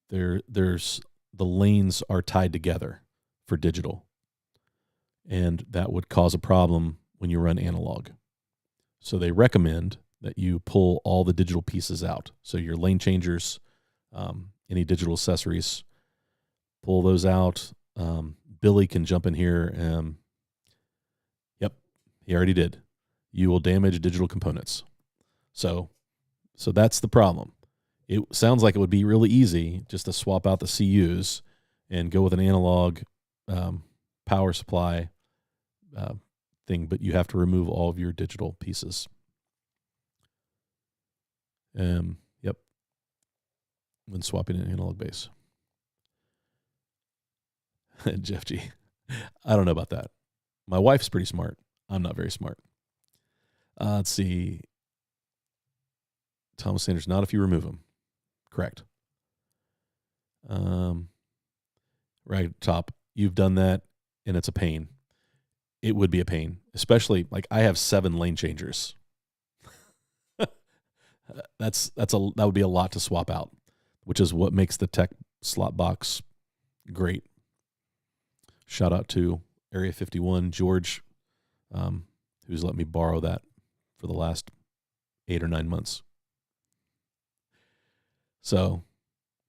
there's the lanes are tied together for digital, and that would cause a problem when you run analog. So they recommend that you pull all the digital pieces out. So your lane changers, any digital accessories, pull those out. Billy can jump in here. Yep, he already did. You will damage digital components. So that's the problem. It sounds like it would be really easy just to swap out the CUs and go with an analog power supply thing, but you have to remove all of your digital pieces. Yep. When swapping an analog base. Jeff G. I don't know about that. My wife's pretty smart. I'm not very smart. Let's see. Thomas Sanders, not if you remove them. Correct. Right at the top. You've done that, and it's a pain. It would be a pain, especially like I have 7 lane changers. That would be a lot to swap out, which is what makes the tech slot box great. Shout out to Area 51, George, who's let me borrow that for the last 8 or 9 months. So,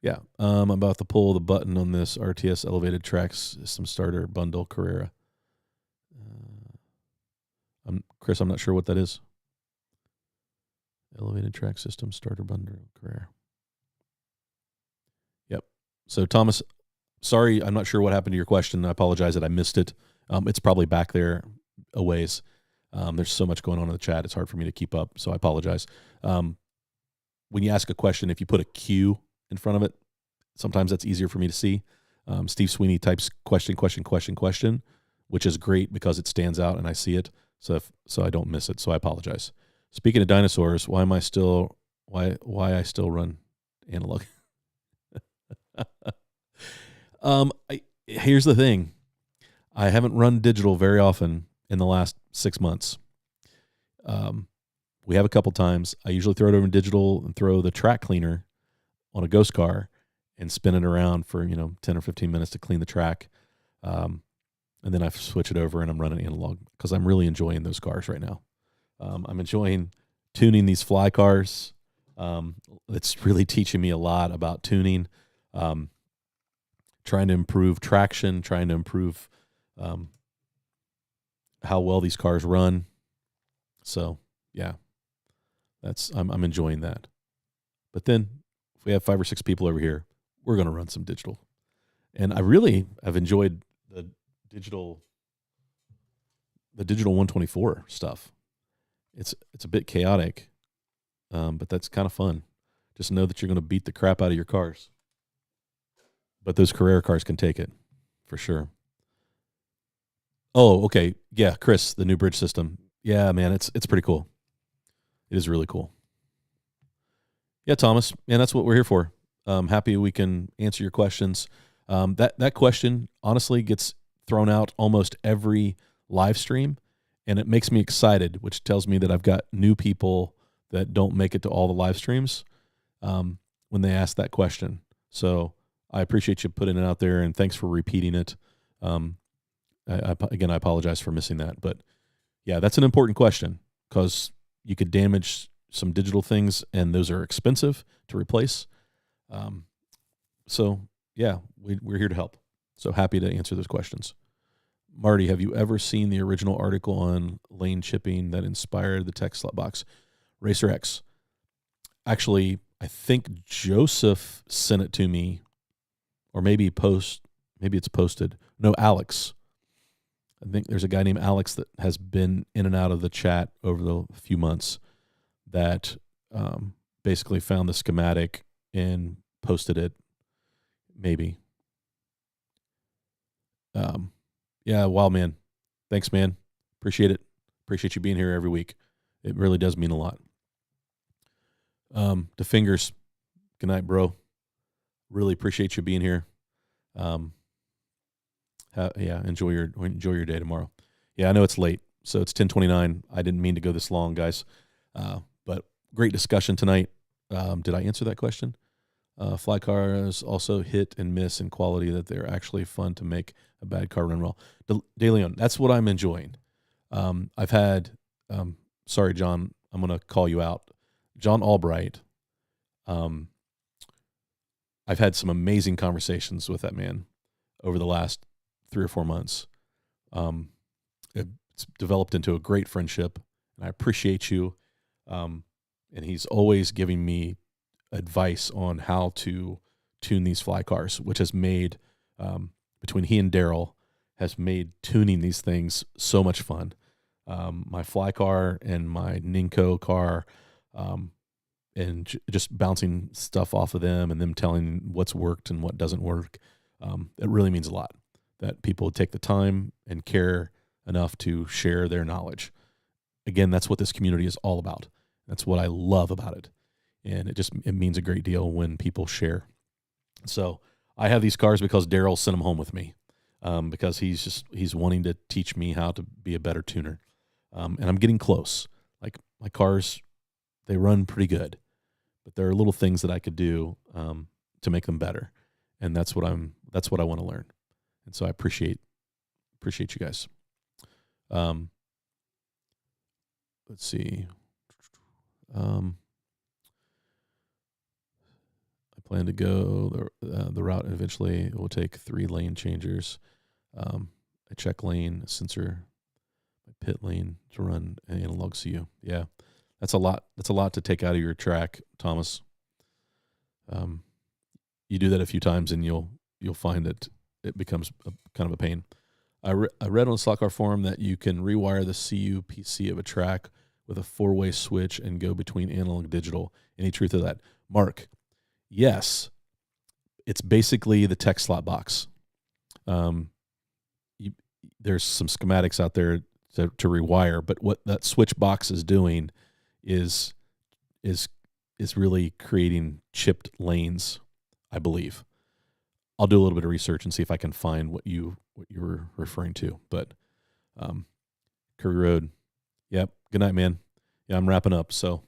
yeah, I'm about to pull the button on this RTS Elevated Tracks System Starter Bundle Carrera. Chris, I'm not sure what that is. Elevated Track System Starter Bundle Carrera. Yep. So, Thomas, sorry, I'm not sure what happened to your question. I apologize that I missed it. It's probably back there a ways. There's so much going on in the chat. It's hard for me to keep up, so I apologize. When you ask a question, if you put a Q in front of it, sometimes that's easier for me to see. Steve Sweeney types question, which is great because it stands out and I see it. So I don't miss it. So I apologize. Speaking of dinosaurs, why I still run analog? Here's the thing. I haven't run digital very often in the last 6 months. We have a couple times. I usually throw it over in digital and throw the track cleaner on a ghost car and spin it around for 10 or 15 minutes to clean the track. And then I switch it over and I'm running analog because I'm really enjoying those cars right now. I'm enjoying tuning these fly cars. It's really teaching me a lot about tuning, trying to improve traction, trying to improve how well these cars run. So yeah, I'm enjoying that. But then if we have 5 or 6 people over here, we're going to run some digital. And I really have enjoyed the digital 124 stuff. It's a bit chaotic, but that's kind of fun. Just know that you're going to beat the crap out of your cars. But those Carrera cars can take it, for sure. Oh, okay. Yeah, Chris, the new bridge system. Yeah, man, it's pretty cool. It is really cool. Yeah, Thomas, man, that's what we're here for. Happy we can answer your questions. That question honestly gets thrown out almost every live stream, and it makes me excited, which tells me that I've got new people that don't make it to all the live streams when they ask that question. So I appreciate you putting it out there, and thanks for repeating it. Again, I apologize for missing that, but yeah, that's an important question because you could damage some digital things, and those are expensive to replace. So yeah, we're here to help. So happy to answer those questions. Marty, have you ever seen the original article on lane chipping that inspired the text box? Racer X. Actually, I think Joseph sent it to me, or maybe it's posted. No, Alex. I think there's a guy named Alex that has been in and out of the chat over the few months that basically found the schematic and posted it. Maybe. Yeah, wow, man. Thanks, man. Appreciate it. Appreciate you being here every week. It really does mean a lot. The fingers. Good night, bro. Really appreciate you being here. Enjoy your day tomorrow. Yeah, I know it's late, so it's 10:29. I didn't mean to go this long, guys. But great discussion tonight. Did I answer that question? Fly cars also hit and miss in quality that they're actually fun to make a bad car run well. De Leon, that's what I'm enjoying. I've had, sorry, John, I'm going to call you out. John Albright. I've had some amazing conversations with that man over the last 3 or 4 months. It's developed into a great friendship, and I appreciate you. And he's always giving me advice on how to tune these fly cars, which has made, between he and Daryl, has made tuning these things so much fun. My fly car and my Ninko car, and just bouncing stuff off of them and them telling what's worked and what doesn't work. It really means a lot that people take the time and care enough to share their knowledge. Again, that's what this community is all about. That's what I love about it. And it means a great deal when people share. So I have these cars because Daryl sent them home with me, because he's wanting to teach me how to be a better tuner. And I'm getting close. Like my cars, they run pretty good, but there are little things that I could do to make them better. And that's what I want to learn. And so I appreciate you guys. Let's see. I plan to go the route, and eventually it will take 3 lane changers, a check lane, a sensor, a pit lane to run an analog CU. Yeah, that's a lot. That's a lot to take out of your track, Thomas. You do that a few times, and you'll find that it becomes kind of a pain. I read on the slot car forum that you can rewire the CU PC of a track with a 4-way switch and go between analog and digital. Any truth to that? Mark, yes. it's basically the tech slot box. There's some schematics out there to rewire, but what that switch box is doing is really creating chipped lanes, I believe. I'll do a little bit of research and see if I can find what you were referring to. But Curry Road, yep. Good night, man. Yeah, I'm wrapping up. So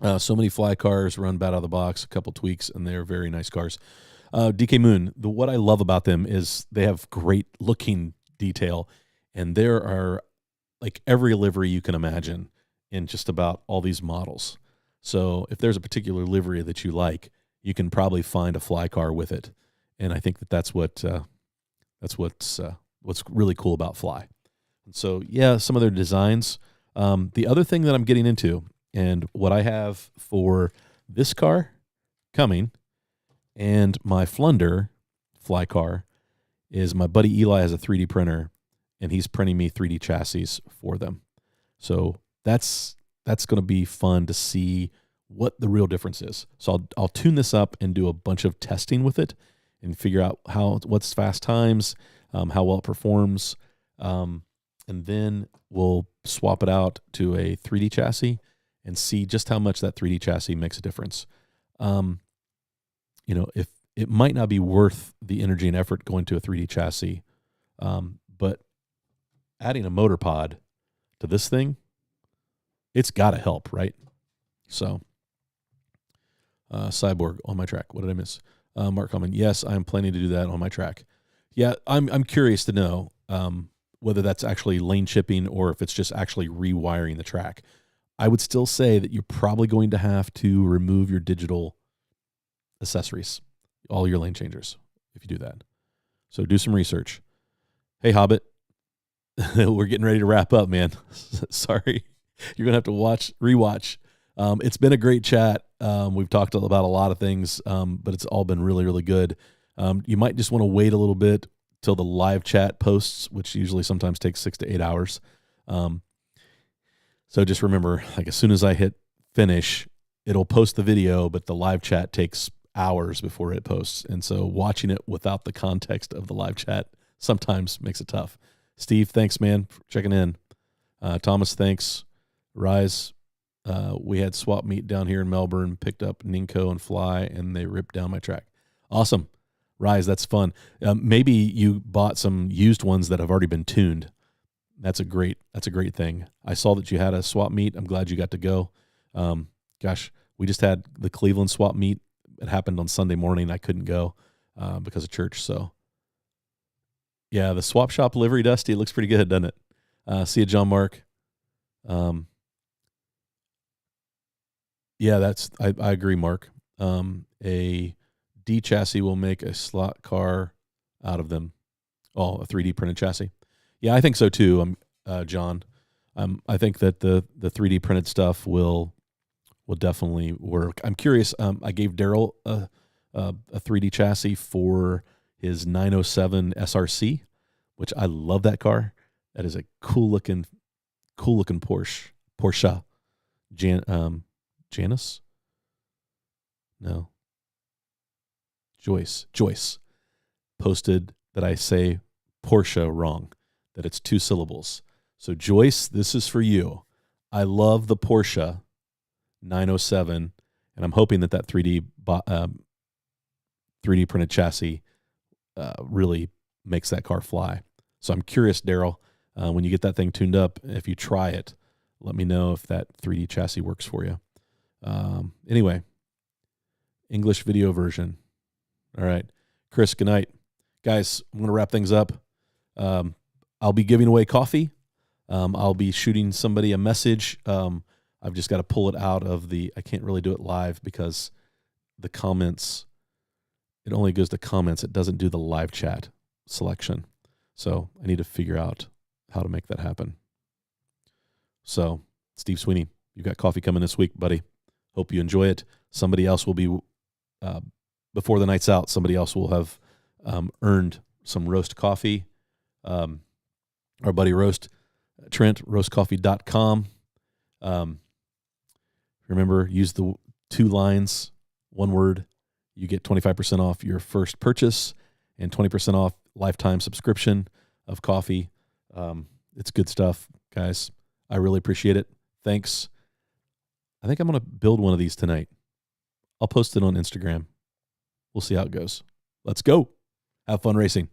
many fly cars run bad out of the box, a couple tweaks, and they're very nice cars. DK Moon, what I love about them is they have great looking detail, and there are like every livery you can imagine in just about all these models. So if there's a particular livery that you like, you can probably find a fly car with it. And I think that's what's really cool about Fly. And so, yeah, some of their designs. The other thing that I'm getting into, and what I have for this car coming and my Flunder Fly car is my buddy Eli has a 3D printer, and he's printing me 3D chassis for them. So that's going to be fun to see what the real difference is. So I'll tune this up and do a bunch of testing with it and figure out what's fast times, how well it performs, and then we'll swap it out to a 3D chassis and see just how much that 3D chassis makes a difference. If it might not be worth the energy and effort going to a 3D chassis, but adding a motor pod to this thing, it's got to help, right? So, Cyborg on my track. What did I miss? Mark Common. Yes, I'm planning to do that on my track. Yeah, I'm curious to know whether that's actually lane chipping or if it's just actually rewiring the track. I would still say that you're probably going to have to remove your digital accessories, all your lane changers, if you do that. So do some research. Hey, Hobbit, we're getting ready to wrap up, man. Sorry. You're going to have to rewatch. It's been a great chat. We've talked about a lot of things, but it's all been really, really good. You might just want to wait a little bit till the live chat posts, which usually sometimes takes 6 to 8 hours. So just remember, like as soon as I hit finish, it'll post the video, but the live chat takes hours before it posts. And so watching it without the context of the live chat sometimes makes it tough. Steve, thanks, man, for checking in. Thomas, thanks. Rise, we had swap meet down here in Melbourne, picked up Ninko and Fly, and they ripped down my track. Awesome. Rise, that's fun. Maybe you bought some used ones that have already been tuned. That's a great thing. I saw that you had a swap meet. I'm glad you got to go. Gosh, we just had the Cleveland swap meet. It happened on Sunday morning. I couldn't go because of church. So, yeah, the swap shop livery, Dusty, it looks pretty good, doesn't it? See you, John Mark. Yeah, I agree, Mark. A D chassis will make a slot car out of them. Oh, a 3D printed chassis. Yeah, I think so too. John. I think that the 3D printed stuff will definitely work. I'm curious. I gave Daryl a 3D chassis for his 907 SRC, which I love that car. That is a cool looking Porsche. Janice? No. Joyce posted that I say Porsche wrong, that it's 2 syllables. So Joyce, this is for you. I love the Porsche 907, and I'm hoping that 3D printed chassis really makes that car fly. So I'm curious, Daryl, when you get that thing tuned up, if you try it, let me know if that 3D chassis works for you. Anyway, English video version. All right. Chris, good night. Guys, I'm going to wrap things up. I'll be giving away coffee. I'll be shooting somebody a message. I've just got to pull it out of I can't really do it live because the comments, it only goes to comments. It doesn't do the live chat selection. So I need to figure out how to make that happen. So, Steve Sweeney, you've got coffee coming this week, buddy. Hope you enjoy it. Somebody else will be, before the night's out, somebody else will have earned some Rost coffee. Our buddy Rost, Trent, roastcoffee.com. Remember, use the 2 lines, 1 word. You get 25% off your first purchase and 20% off lifetime subscription of coffee. It's good stuff, guys. I really appreciate it. Thanks. I think I'm going to build one of these tonight. I'll post it on Instagram. We'll see how it goes. Let's go. Have fun racing.